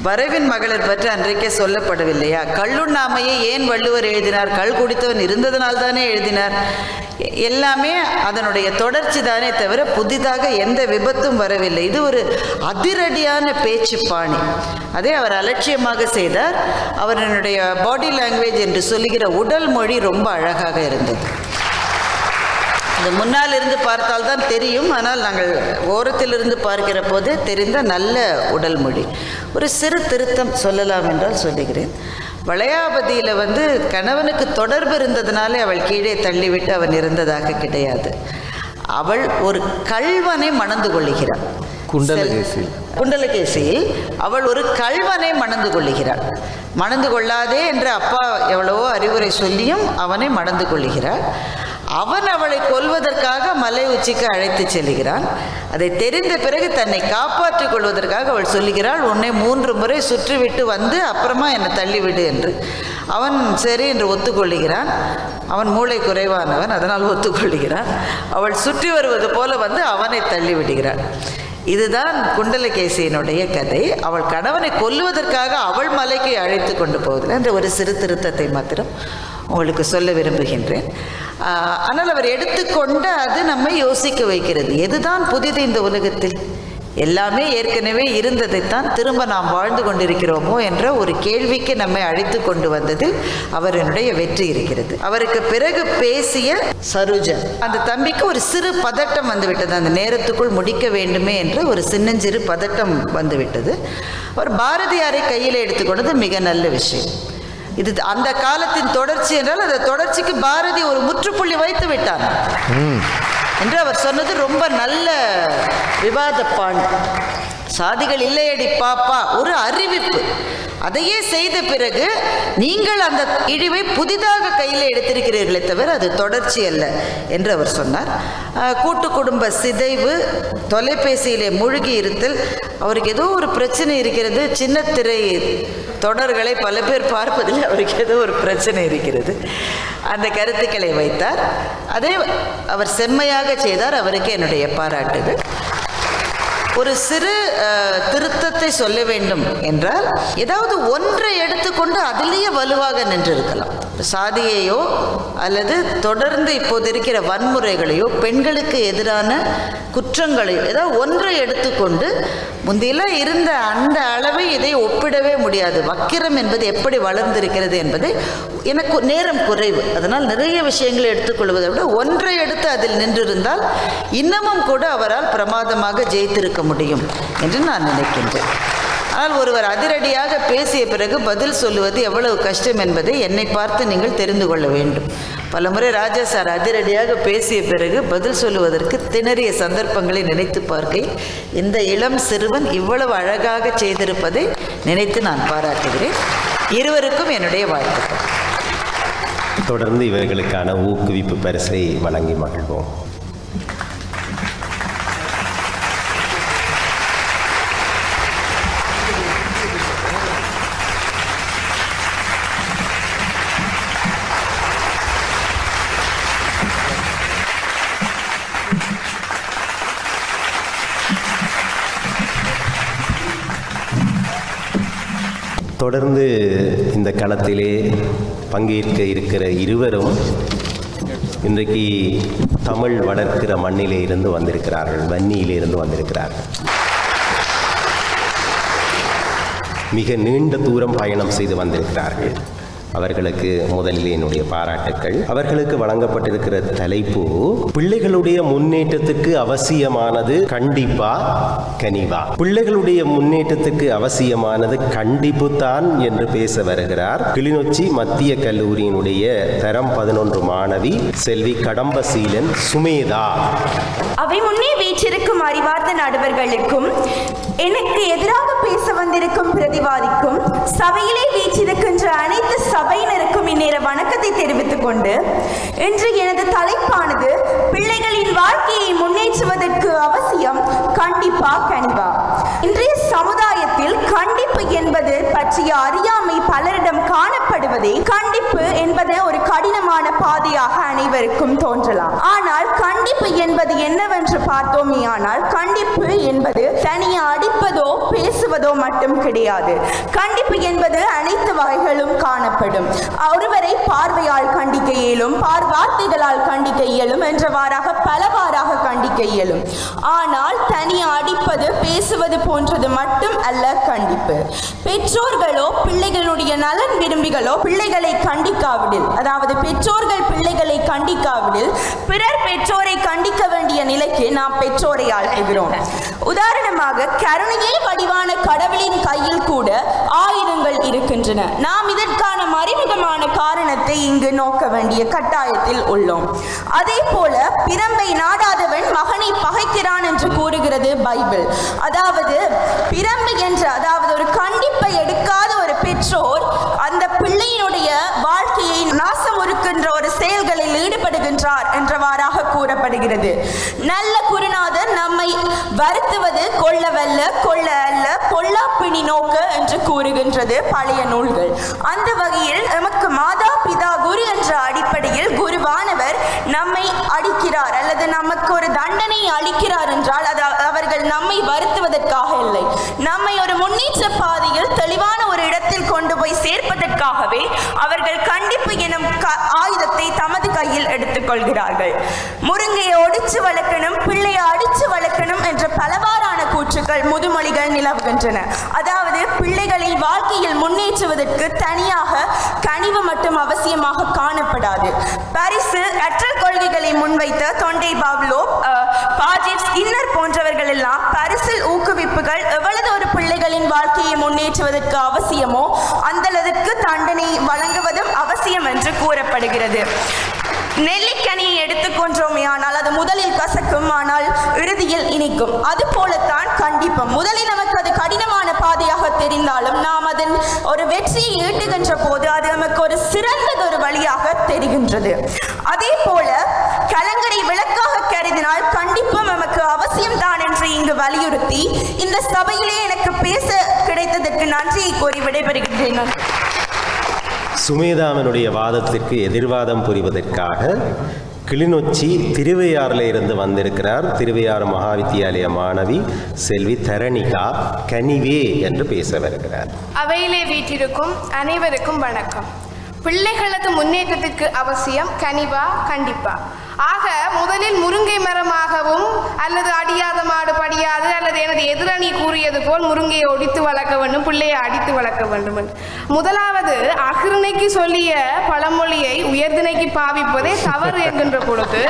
வரவின் மகளிர் பற்றி அன்றைக்கே சொல்லப்படவில்லையா? கள்ளுண்ணாமையை ஏன் வள்ளுவர் எழுதினார்? கள் குடித்தவன் இருந்ததனால் தானே எழுதினார். எல்லாமே அதனுடைய தொடர்ச்சி தானே தவிர புதிதாக எந்த விபத்தும் வரவில்லை. இது ஒரு அதிரடியான பேச்சு பாணி. அதே அவர் அலட்சியமாக செய்தார். அவருடைய பாடி லாங்குவேஜ் என்று சொல்லுகிற உடல் மொழி ரொம்ப அழகாக இருந்தது. அது முன்னால் இருந்து பார்த்தால் தான் தெரியும், ஆனால் நாங்கள் ஓரத்திலிருந்து பார்க்கிற போது தெரிந்த நல்ல உடல் மொழி. ஒரு சிறு திருத்தம் சொல்லலாம் என்றால் சொல்லுகிறேன். வளையாபதியில் கணவனுக்கு தொடர்பு இருந்ததுனாலே அவள் கீழே தள்ளிவிட்டு அவன் இருந்ததாக கிடையாது. அவள் ஒரு கள்வனை மணந்து கொள்ளுகிறாள். குண்டலகேசியில் அவள் ஒரு கள்வனை மணந்து கொள்ளுகிறாள். மணந்து கொள்ளாதே என்று அப்பா எவ்வளவோ அறிவுரை சொல்லியும் அவனை மணந்து கொள்ளுகிறாள். அவன் அவளை கொல்வதற்காக மலை உச்சிக்கு அழைத்து செல்கிறான். அதை தெரிந்த பிறகு தன்னை காப்பாற்றிக் கொள்வதற்காக அவள் சொல்லுகிறாள், உன்னை 3 முறை சுற்றிவிட்டு வந்து அப்புறமா என்னை தள்ளிவிடு என்று. அவன் சரி என்று ஒத்துக்கொள்ளுகிறான். அவன் மூளை குறைவானவன், அதனால் ஒத்துக்கொள்ளுகிறான். அவள் சுற்றி வருவது போல வந்து அவனை தள்ளிவிடுகிறாள். இதுதான் குண்டலகேசியினுடைய கதை. அவள் கணவனை கொல்லுவதற்காக அவள் மலைக்கு அழைத்து கொண்டு போவதில்லை என்ற ஒரு சிறு திருத்தத்தை மாத்திரம் உங்களுக்கு சொல்ல விரும்புகின்றேன். ஆனால் அவர் எடுத்துக்கொண்ட அது நம்மை யோசிக்க வைக்கிறது. எதுதான் புதிது இந்த உலகத்தில்? எல்லாமே ஏற்கனவே இருந்ததைத்தான் திரும்ப நாம் வாழ்ந்து கொண்டிருக்கிறோமோ என்ற ஒரு கேள்விக்கு நம்மை அழைத்து கொண்டு வந்ததில் அவருடைய வெற்றி இருக்கிறது. அவருக்கு பிறகு பேசிய சரோஜா, அந்த தம்பிக்கு ஒரு சிறு பதட்டம் வந்துவிட்டது. அந்த நேரத்துக்குள் முடிக்க வேண்டுமே என்ற ஒரு சின்னஞ்சிறு பதட்டம் வந்துவிட்டது. அவர் பாரதியாரை கையில் எடுத்துக்கொண்டது மிக நல்ல விஷயம். இது அந்த காலத்தின் தொடர்ச்சி என்றால் அந்த தொடர்ச்சிக்கு பாரதி ஒரு முற்றுப்புள்ளி வைத்து விட்டார் என்று அவர் சொன்னது ரொம்ப நல்ல விவாத பாணி. சாதிகள் இல்லையடி பாப்பா ஒரு அறிவிப்பு. அதையே செய்த பிறகு நீங்கள் அந்த இழிவை புதிதாக கையில் எடுத்திருக்கிறீர்களே தவிர அது தொடர்ச்சி அல்ல என்று அவர் சொன்னார். கூட்டு குடும்ப சிதைவு, தொலைபேசியிலே மூழ்கி இருத்தல், அவருக்கு ஏதோ ஒரு பிரச்சனை இருக்கிறது. சின்ன திரை தொடர்களை பல பேர் பார்ப்பதில் அவருக்கு ஏதோ ஒரு பிரச்சனை இருக்கிறது. அந்த கருத்துக்களை வைத்தார். அதை அவர் செம்மையாக செய்தார். அவருக்கு என்னுடைய பாராட்டுகள். ஒரு சிறு திருத்தத்தை சொல்ல வேண்டும் என்றால், ஏதாவது ஒன்றை எடுத்துக்கொண்டு அதிலேயே வலுவாக நின்றிருக்கலாம். சாதியையோ அல்லது தொடர்ந்து இப்போது இருக்கிற வன்முறைகளையோ பெண்களுக்கு எதிரான குற்றங்களையோ ஏதாவது ஒன்றை எடுத்துக்கொண்டு முந்தியெல்லாம் இருந்த அந்த அளவை இதை ஒப்பிடவே முடியாது. வக்கிரம் என்பது எப்படி வளர்ந்திருக்கிறது என்பதை எனக்கு நேரம் குறைவு, அதனால் நிறைய விஷயங்களை எடுத்துக்கொள்வதை விட ஒன்றை எடுத்து அதில் நின்றிருந்தால் இன்னமும் கூட அவரால் பிரமாதமாக ஜெயித்திருக்க முடியும் என்று நான் நினைக்கின்றேன். ஆனால் ஒருவர் அதிரடியாக பேசிய பிறகு பதில் சொல்லுவது எவ்வளவு கஷ்டம் என்பதை என்னை பார்த்து நீங்கள் தெரிந்து கொள்ள வேண்டும். பலமுறை ராஜா சார் அதிரடியாக பேசிய பிறகு பதில் சொல்லுவதற்கு திணறிய சந்தர்ப்பங்களை நினைத்து பார்க்க இந்த இளம் சிறுவன் இவ்வளவு அழகாக செய்திருப்பதை நினைத்து நான் பாராட்டுகிறேன். இருவருக்கும் என்னுடைய வாழ்த்துக்கள். தொடர்ந்து இவர்களுக்கான ஊக்குவிப்பு பரிசை வழங்கி மகிழ்வோம். தொடர்ந்து இந்த களத்திலே பங்கேற்க இருக்கிற இருவரும் இன்றைக்கு தமிழ் வளர்க்கிற மண்ணிலே இருந்து வந்திருக்கிறார்கள், வன்னியிலே இருந்து வந்திருக்கிறார்கள். மிக நீண்ட தூரம் பயணம் செய்து வந்திருக்கிறார்கள். அவர்களுக்கு முதலில் என்னுடைய பாராட்டுக்கள். அவர்களுக்கு வழங்கப்பட்டிருக்கிற தலைப்பு பிள்ளைகளுடைய முன்னேற்றத்துக்கு அவசியமானது கண்டிப்பா கனிவா. பிள்ளைகளுடைய முன்னேற்றத்துக்கு அவசியமானது கண்டிப்பு தான் என்று பேச வருகிறார் கிளிநொச்சி மத்திய கல்லூரியினுடைய தரம் 11 மாணவி செல்வி கடம்பசீலன் சுமேதா. அவை முன்னே வீற்றிருக்கும் அறிவார்ந்த நடுவர்களுக்கும் எனக்கு எதிராக பேச வந்திருக்கும் பிரதிவாதிக்கும் சபையிலே வீற்றிருக்கின்ற அனைத்து சபையினருக்கும் இந்நேர வணக்கத்தை தெரிவித்துக் கொண்டு இன்று எனது தலைப்பானது பிள்ளைகளின் வாழ்க்கையை முன்னேற்றுவதற்கு அவசியம் கண்டிப்பா கனிவா. இன்றைய சமுதாயத்தில் கண்டிப்பு என்பது பற்றிய அறியாமை பலரிடம் காணப்படுவதே. கண்டிப்பு என்பது ஒரு கடினமான பாதையாக அனைவருக்கும் தோன்றலாம். ஆனால் கண்டிப்பு என்பது என்னவென்று பார்த்தோமே ஆனால் கண்டிப்பு என்பது தனியே அடிப்பதோ பேசுவதோ மட்டும் கிடையாது. கண்டிப்பு என்பது அனைத்து வகைகளும் காணப்படும். ஒருவரை பார்வையால் கண்டிக்க இயலும், வார்த்தைகளால் கண்டிக்க இயலும் என்றவாறாக பலவாறாக கண்டிக்க இயலும். ஆனால் தனியே அடிப்பது பேசுவது போன்றது மட்டும் அல்ல கண்டிப்பு. பெற்றோர்களோ பிள்ளைகளுடைய நலன் விரும்பிகளோ பிள்ளைகளை கண்டிக்காவிடில், அதாவது பெற்றோர்கள் பிள்ளைகளை கண்டிக்காவிடில் பிறர் பெற்றோரை கண்டிக்க வேண்டிய நிலைக்கு நாம் பெற்றோரை ஆழ்த்துகிறோம். உதாரணமாக கருணையே வடிவான கடவுளின் கையில் கூட ஆயுதங்கள் இருக்கின்றன. நாம் இதற்கான மறைமுகமான காரணத்தை இங்கு நோக்க வேண்டிய கட்டாயத்தில் உள்ளோம். அதே போல பிரம்பை நாடாதவன் மகனை பகைக்கிறான் என்று கூறுகிற கூறுகிறது பைபிள். அதாவது பிரம்பு என்ற, அதாவது ஒரு கண்டிப்பை எடுக்காத ஒரு பெற்றோர் அந்த பிள்ளையினுடைய வாழ்க்கையை நாசமுறுக்கின்ற ஒரு செயல்களில் ஈடுபடுகின்றார் என்றவாறாக கூறப்படுகிறது. நல்ல குருநாதர் நம்மை வருத்துவது கொள்ளவல்ல கொள்ள அல்ல பொல்லாப்பிணி நோக்க என்று கூறுகின்றது பழைய நூல்கள். அந்த வகையில் நமக்கு மாதா பிதா குரு என்ற அடிப்படையில் குருவானவர் நம்மை அடிக்கிறார் அல்லது நமக்கு ஒரு தண்டனை அளிக்கிறார் என்றால் அது அவர்கள் நம்மை வருத்துவதற்காக இல்லை, நம்மை ஒரு முன்னேற்ற பாதையில் தெளிவான ஒரு இடத்தில் கொண்டு போய் சேர்ப்பதற்காகவே அவர்கள் கண்டிப்பு எனும் ஆயுதத்தை தமது கையில் எடுத்துக் கொள்கிறார்கள். முருங்கையை ஒடிச்சு வளர்க்கணும், பிள்ளையை அடிச்சு வளர்க்கணும் என்ற பலவாறான கூற்றுக்கள் முதுமொழிகள் நிலவுகின்றன. அதாவது பிள்ளைகளை வாழ்க்கையில் முன்னேற்றுவதற்கு தனியாக கனிவு மட்டும் அவசியமாக காணப்படாது. பரிசு கற்றல் கொள்கைகளை முன்வைத்த தொண்டை பாவ்லோ, பாஜெட் ஸ்கின்னர் போன்றவர்கள் எல்லாம் பரிசில் ஊக்குவிப்புகள் எவ்வளவு ஒரு பிள்ளைகளின் வாழ்க்கையை முன்னேற்றுவதற்கு அவசியமோ அந்த அளவுக்கு தண்டனை வழங்குவதும் அவசியம் என்று கூறப்படுகிறது. நெல்லிக்கனியை எடுத்துக்கொண்டோமே ஆனால் அது முதலில் கசக்கும், ஆனால் இறுதியில் இனிக்கும். அது போலத்தான் கண்டிப்பும். முதலில் நமக்கு அது கடினமான பாதையாக தெரிந்தாலும் நாம் அதன் ஒரு வெற்றியை ஈட்டுகின்ற போது அது நமக்கு ஒரு சிறந்ததொரு வழியாக தெரிகின்றது. அதே போல கலங்கரை விளக்காக கருதினால் கண்டிப்பும் நமக்கு அவசியம்தான் என்று இங்கு வலியுறுத்தி இந்த சபையிலே எனக்கு பேச கிடைத்ததற்கு நன்றியை கூறி விடைபெறுகின்றேன். சுமேதாமனுடைய வாதத்திற்கு எதிர்வாதம் புரிவதற்காக கிளிநொச்சி திருவையாறில் இருந்து வந்திருக்கிறார் திருவையாறு மகாவித்தியாலய மாணவி செல்வி தரணிகா கனிவே என்று பேச வருகிறார். அவையிலே வீற்றிருக்கும் அனைவருக்கும் வணக்கம். பிள்ளைகளது முன்னேற்றத்திற்கு அவசியம் கனிவா கண்டிப்பா. ஆக முதலில் முருங்கை மரமாகவும் அல்லது அடியாத மாடு படியாது அல்லது எனது எதிரணி கூறியது போல் முருங்கையை ஒடித்து வளர்க்க வேண்டும், பிள்ளையை அடித்து வளர்க்க வேண்டும் என்று. முதலாவது அகிர்ணைக்கு சொல்லிய பழமொழியை உயர்திணைக்கு பாவிப்பதே தவறு என்கின்ற பொழுது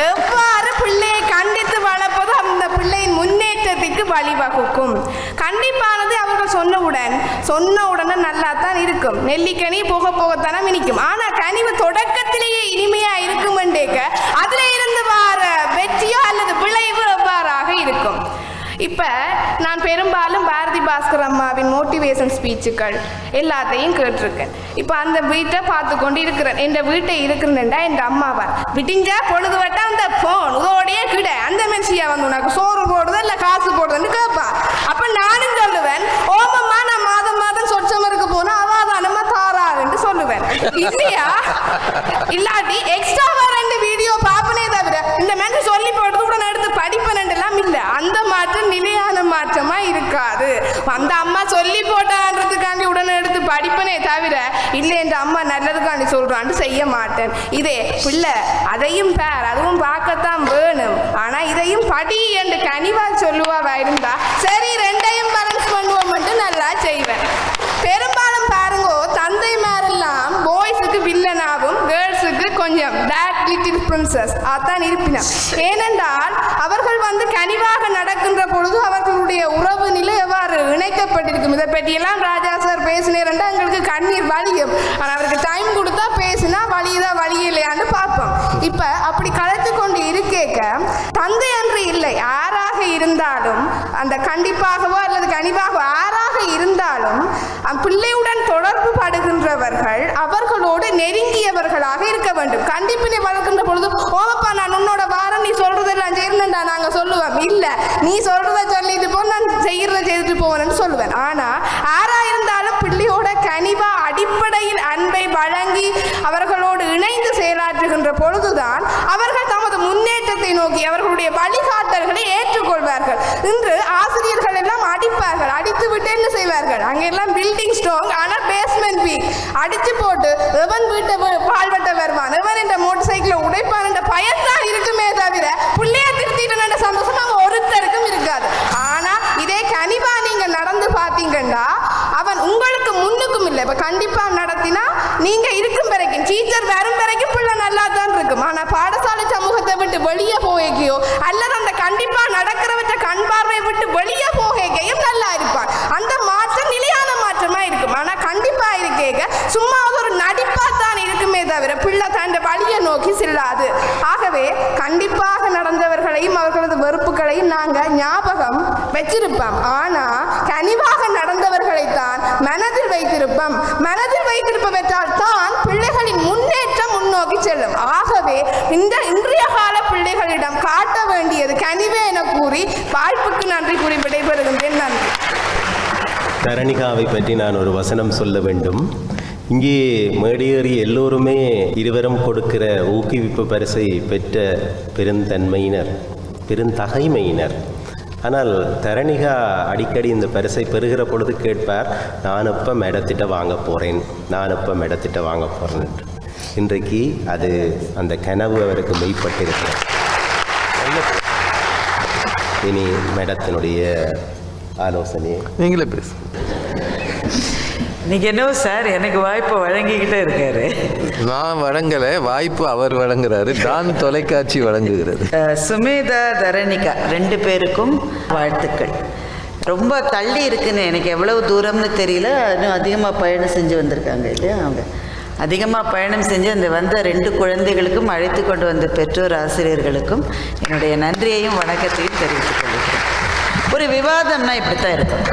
எவ்வாறு பிள்ளையை கண்டித்து வளர்ப்பது அந்த பிள்ளையின் முன்னேற்றத்திற்கு வழிவகுக்கும். கண்டிப்பானது அவர்கள் சொன்ன உடனே நல்லா தான் இருக்கும். நெல்லிக்கனி போக போகத்தானே இனிக்கும். ஆனால் கனிவு தொடக்கத்திலேயே இனிமையா இருக்கும் என்றேக்க அதுல இருந்து வர வெற்றியோ அல்லது விளைவு எவ்வாறாக இருக்கும். இப்ப நான் பெரும்பாலும் பாரதி பாஸ்கர் அம்மாவின் மோட்டிவேஷன் ஸ்பீச்சுக்கள் எல்லாத்தையும் கேட்டிருக்கேன். இப்ப அந்த வீட்டை பார்த்து கொண்டு இருக்கிறேன். என் வீட்டை இருக்கிறேன்டா என் அம்மாவா விட்டிஞ்சா பொழுது வட்டா அந்த போன் இதோடைய கிட அந்த மனுஷியா வந்து உனக்கு சோறு போடுறது இல்ல காசு போடுறதுன்னு கேட்பா. அப்ப நானும் சொல்லுவேன், ஓமம்மா நான் மாதம் மாதம் சொச்சமருக்கு போனா அவாதானமா தாரான்னு சொல்லுவேன். இல்லையா இல்லாட்டி எக்ஸ்ட்ராவா 2 வீடியோ பாப்பனே தவிர இந்த மாதிரி சொல்லி போடுறது உடனே எடுத்து படிப்பேன் எல்லாம் இல்ல. அந்த மாற்றம் நிலையான மாற்றமா இருக்காது. அந்த அம்மா சொல்லி போட்டான்றதுக்காண்டி உடனே எடுத்து படிப்பனே தவிர இல்லை என்ற அம்மா நல்லதுக்காண்டி சொல்றான்னு செய்ய மாட்டேன். இதே பிள்ளை அதையும் பேர் அதுவும் பார்க்கத்தான் வேணும், ஆனா இதையும் படி என்று கனிவா சொல்லுவாவா இருந்தா சரி 2ஐயும் பேலன்ஸ் பண்ணுவோம் மட்டும் நல்லா செய்வேன். பெரும்பாலும் பாருங்கோ தந்தை மேரெல்லாம் பாய்ஸுக்கு வில்லனாகவும் கேர்ள்ஸுக்கு கொஞ்சம் பேட் லிட்டில் பிரின்சஸ் அதான் இருப்பினா. ஏனென்றால் அவர்கள் வந்து கனிவாக நடக்கின்ற பொழுது அவர்களுடைய உறவு நிலை எவ்வாறு இணைக்கப்பட்டிருக்கும். இதை பற்றியெல்லாம் ராஜா சார் பேசினேன்டா எங்களுக்கு கண்ணீர் வலியும். ஆனால் அவருக்கு டைம் கொடுத்தா பேசினா வலியுதான் வலி இல்லையான்னு பார்ப்போம். இப்ப அப்படி கலைத்து கொண்டு இருக்கேக்க தந்தை அன்று இல்லை யாராக இருந்தாலும் அந்த கண்டிப்பாகவோ அல்லது கனிவாகவோ யாராக இருந்தாலும் பிள்ளையுடன் தொடர்பு படுகின்றவர்கள் அவர்களோடு நெருங்கியவர்களாக இருக்க வேண்டும். கண்டிப்பினை வளர்க்கின்ற பொழுது ஓமப்பா நான் உன்னோட வாரம் நீ சொல்றதெல்லாம் செய்யணும்டா நாங்க சொல்லுவோம். இல்ல நீ சொல்றத சொல்லிட்டு போ நான் செய்யறத செய்துட்டு போவேன்னு சொல்லுவேன். ஆனா யாரா இருந்தாலும் பிள்ளையோட கனிவா அடிப்படையில் அன்பை வழங்கி அவர்களோடு இணைந்து செயலாற்றுகின்ற பொழுதுதான் அவர்கள் தமது முன்னேற்றத்தை நோக்கி அவர்களுடைய வழிகாட்டல்களை ஏற்றுக்கொள்வார்கள். இன்று ஆசிரியர்கள் எல்லாம் அடிப்பார்கள், அடித்து விட்டு என்ன செய்வார்கள், அங்கெல்லாம் பில்டிங் ஸ்ட்ராங் ஆனால் பேஸ்மெண்ட் வீக் அடிச்சு போட்டு எவன் வீட்டை வாழ்வட்ட வருவான் எவன் என்ற மோட்டர் சைக்கிளை உடைப்பான் என்ற பயன்தான் இருக்குமே தவிர பிள்ளைய திருத்திட்டு சந்தோஷம் அங்க ஒருத்தருக்கும் இருக்காது. ஆனா இதே கனிவா நீங்க நடந்து பார்த்தீங்கன்னா அவன் உங்களுக்கு முன்னுக்கும் இல்லை. இப்ப கண்டிப்பா நடத்தினா நீங்க இருக்கும் வரைக்கும் டீச்சர் வரும் வரைக்கும் பிள்ளை நல்லா தான் இருக்கும். ஆனா பாடசாலை சமூகத்தை விட்டு வெளியே போகையோ அல்லது அந்த கண்டிப்பா நடக்கிறவற்ற கண் பார்வை விட்டு வெளியே போகையும் நல்லா இருப்பான். அந்த மாற்றம் நிலையான மாற்றமா இருக்கும். ஆனா கண்டிப்பா இருக்கேங்க சும்மா ஒரு நடிப்பா தான் இருக்குமே தவிர பிள்ளை தன் வழியை நோக்கி செல்லாது. ஆகவே கண்டிப்பாக நடந்தவர்களையும் அவர்களது வெறுப்புகளையும் நாங்கள் ஞாபகம் வச்சிருப்போம். ஆனால் கனிவாக நடந்தவர்களைத்தான் மனதில் வைத்திருப்போம். மனதில் வைத்திருப்பவற்றால் தான் பிள்ளைகளின் முன்னேற்றம் முன்னோக்கி செல்லும். ஆகவே இன்றைய கால பிள்ளைகளிடம் காட்ட வேண்டியது கனிவே என கூறி வாய்ப்புக்கு நன்றி கூறி விடைபெறுகின்றேன். நன்றி. தரணிகாவை பற்றி நான் ஒரு வசனம் சொல்ல வேண்டும். இங்கே மேடையேறி எல்லோருமே இருவரும் கொடுக்கிற ஊக்குவிப்பு பரிசை பெற்ற பெருந்தன்மையினர், பெருந்தகைமையினர். ஆனால் தரணிகா அடிக்கடி இந்த பரிசை பெறுகிற பொழுது கேட்பார், நான் இப்போ மேடத்திட்ட வாங்க போகிறேன், நான் இப்போ மேடத்திட்ட வாங்க போகிறேன். இன்றைக்கு அது அந்த கனவு அவருக்கு மெய்ப்பட்டிருக்கிறது. இனி மேடத்தினுடைய ஆலோசனையை நீங்களே பேசு. இன்னைக்கு என்னவோ சார் எனக்கு வாய்ப்பை வழங்கிக்கிட்டே இருக்காரு. நான் வழங்கலை, வாய்ப்பு அவர் வழங்குறாரு, தான் தொலைக்காட்சி வழங்குகிறது. சுமேதா, தரணிகா 2 பேருக்கும் வாழ்த்துக்கள். ரொம்ப தள்ளி இருக்குன்னு எனக்கு எவ்வளவு தூரம்னு தெரியல. இன்னும் அதிகமாக பயணம் செஞ்சு வந்திருக்காங்க இல்லையா? அவங்க அதிகமாக பயணம் செஞ்சு அந்த வந்த 2 குழந்தைகளுக்கும் அழைத்து கொண்டு வந்த பெற்றோர் ஆசிரியர்களுக்கும் என்னுடைய நன்றியையும் வணக்கத்தையும் தெரிவித்துக் கொள்கிறேன். ஒரு விவாதம்னா இப்படித்தான் இருக்கும்.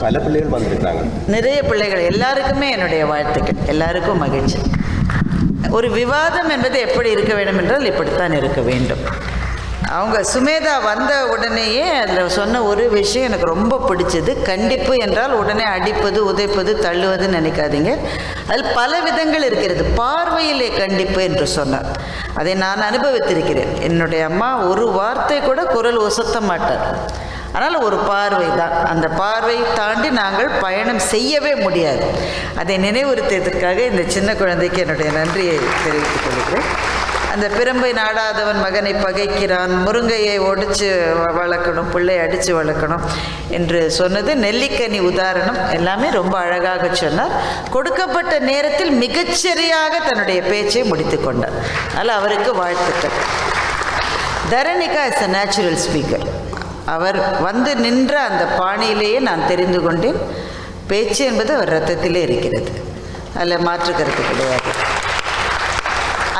பல பிள்ளைகள் வந்திருக்காங்க, நிறைய பிள்ளைகள், எல்லாருக்குமே என்னுடைய வாழ்த்துக்கள், எல்லாருக்கும் மகிழ்ச்சி. ஒரு விவாதம் என்பது எப்படி இருக்க வேண்டும் என்றால் இப்படித்தான் இருக்க வேண்டும். அவங்க சுமேதா வந்த உடனேயே அதில் சொன்ன ஒரு விஷயம் எனக்கு ரொம்ப பிடிச்சது. கண்டிப்பு என்றால் உடனே அடிப்பது, உதைப்பது, தள்ளுவதுன்னு நினைக்காதீங்க. அதில் பல விதங்கள் இருக்கிறது. பார்வையிலே கண்டிப்பு என்று சொன்னார். அதை நான் அனுபவித்திருக்கிறேன். என்னுடைய அம்மா ஒரு வார்த்தை கூட குரல் ஒசத்த மாட்டார். அதனால் ஒரு பார்வை தான். அந்த பார்வையை தாண்டி நாங்கள் பயணம் செய்யவே முடியாது. அதை நினைவுறுத்தியதற்காக இந்த சின்ன குழந்தைக்கு என்னுடைய நன்றியை தெரிவித்துக் கொள்கிறேன். அந்த பிரம்பை நாடாதவன் மகனை பகைக்கிறான், முருங்கையை ஒடிச்சு வளர்க்கணும், பிள்ளை அடித்து வளர்க்கணும் என்று சொன்னது நெல்லிக்கனி உதாரணம் எல்லாமே ரொம்ப அழகாக சொன்னார். கொடுக்கப்பட்ட நேரத்தில் மிகச்சரியாக தன்னுடைய பேச்சை முடித்து கொண்டார். அதனால் அவருக்கு வாழ்த்துக்கள். Dharanika is a natural speaker. அவர் வந்து நின்ற அந்த பாணியிலேயே நான் தெரிந்து கொண்டேன், பேச்சு என்பது அவர் ரத்தத்திலே இருக்கிறது. அதில் மாற்று கருத்து கிடையாது.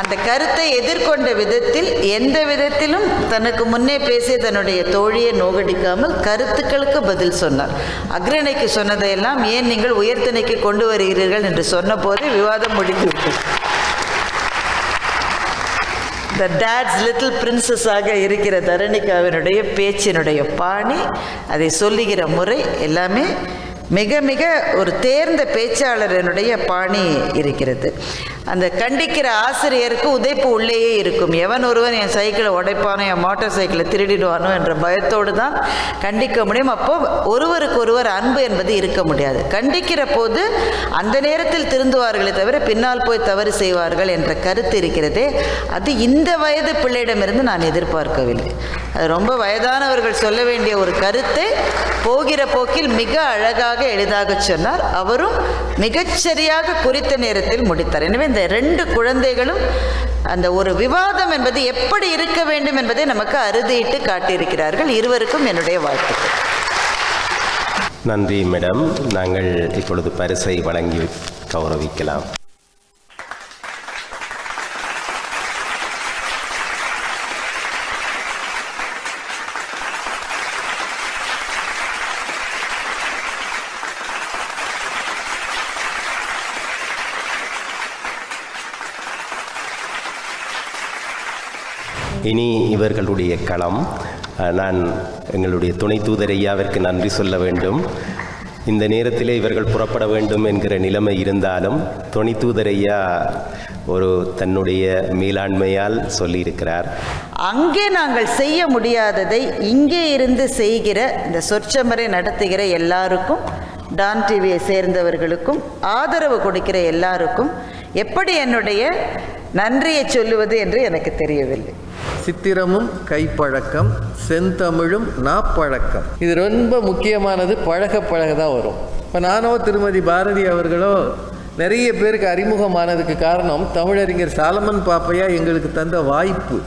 அந்த கருத்தை எதிர்கொண்ட விதத்தில் எந்த விதத்திலும் தனக்கு முன்னே பேசிய தன்னுடைய தோழியை நோகடிக்காமல் கருத்துக்களுக்கு பதில் சொன்னார். அக்ரணைக்கு சொன்னதையெல்லாம் ஏன் நீங்கள் உயர்த்தணைக்கு கொண்டு வருகிறீர்கள் என்று சொன்ன போது விவாதம் முடிந்துவிட்டது. த டேட்ஸ் லிட்டில் பிரின்சஸாக இருக்கிற தரணிகாவினுடைய பேச்சினுடைய பாணி, அதை சொல்லுகிற முறை எல்லாமே மிக மிக ஒரு தேர்ந்த பேச்சாளரனுடைய பாணி இருக்கிறது. அந்த கண்டிக்கிற ஆசிரியருக்கு உதைப்பு உள்ளேயே இருக்கும். எவன் ஒருவன் என் சைக்கிளை உடைப்பானோ, என் மோட்டார் சைக்கிளை திருடிடுவானோ என்ற பயத்தோடு தான் கண்டிக்க முடியும். அப்போது ஒருவருக்கு ஒருவர் அன்பு என்பது இருக்க முடியாது. கண்டிக்கிற போது அந்த நேரத்தில் திருந்துவார்களே தவிர பின்னால் போய் தவறு செய்வார்கள் என்ற கருத்து இருக்கிறதே, அது இந்த வயது பிள்ளையிடமிருந்து நான் எதிர்பார்க்கவில்லை. அது ரொம்ப வயதானவர்கள் சொல்ல வேண்டிய ஒரு கருத்தை போகிற போக்கில் மிக அழகாக எளிதாக சொன்னார். அவரும் மிகச்சரியாக குறித்த நேரத்தில் முடித்தார். எனவே இந்த 2 குழந்தைகளும் அந்த ஒரு விவாதம் என்பது எப்படி இருக்க வேண்டும் என்பதை நமக்கு அறுதியிட்டு காட்டியிருக்கிறார்கள். இருவருக்கும் என்னுடைய வாழ்த்துக்கள். நன்றி மேடம். நாங்கள் இப்பொழுது பரிசை வழங்கி கௌரவிக்கலாம். இனி இவர்களுடைய களம். நான் எங்களுடைய துணை தூதர் ஐயாவிற்கு நன்றி சொல்ல வேண்டும். இந்த நேரத்திலே இவர்கள் புறப்பட வேண்டும் என்கிற நிலைமை இருந்தாலும் துணை தூதர் ஐயா ஒரு தன்னுடைய மேலாண்மையால் சொல்லியிருக்கிறார். அங்கே நாங்கள் செய்ய முடியாததை இங்கே இருந்து செய்கிற இந்த சொற்சமரை நடத்துகிற எல்லாருக்கும், டான் டிவியை சேர்ந்தவர்களுக்கும், ஆதரவு கொடுக்கிற எல்லாருக்கும் எப்படி என்னுடைய நன்றியை சொல்லுவது என்று எனக்கு தெரியவில்லை. சித்திரமும் கைப்பழக்கம், செந்தமிழும் நாப்பழக்கம், இது ரொம்ப முக்கியமானது. பழக பழக தான் வரும். இப்போ நானோ திருமதி பாரதி அவர்களோ நிறைய பேருக்கு அறிமுகமானதுக்கு காரணம் தமிழறிஞர் சாலமன் பாப்பையா எங்களுக்கு தந்த வாய்ப்பு.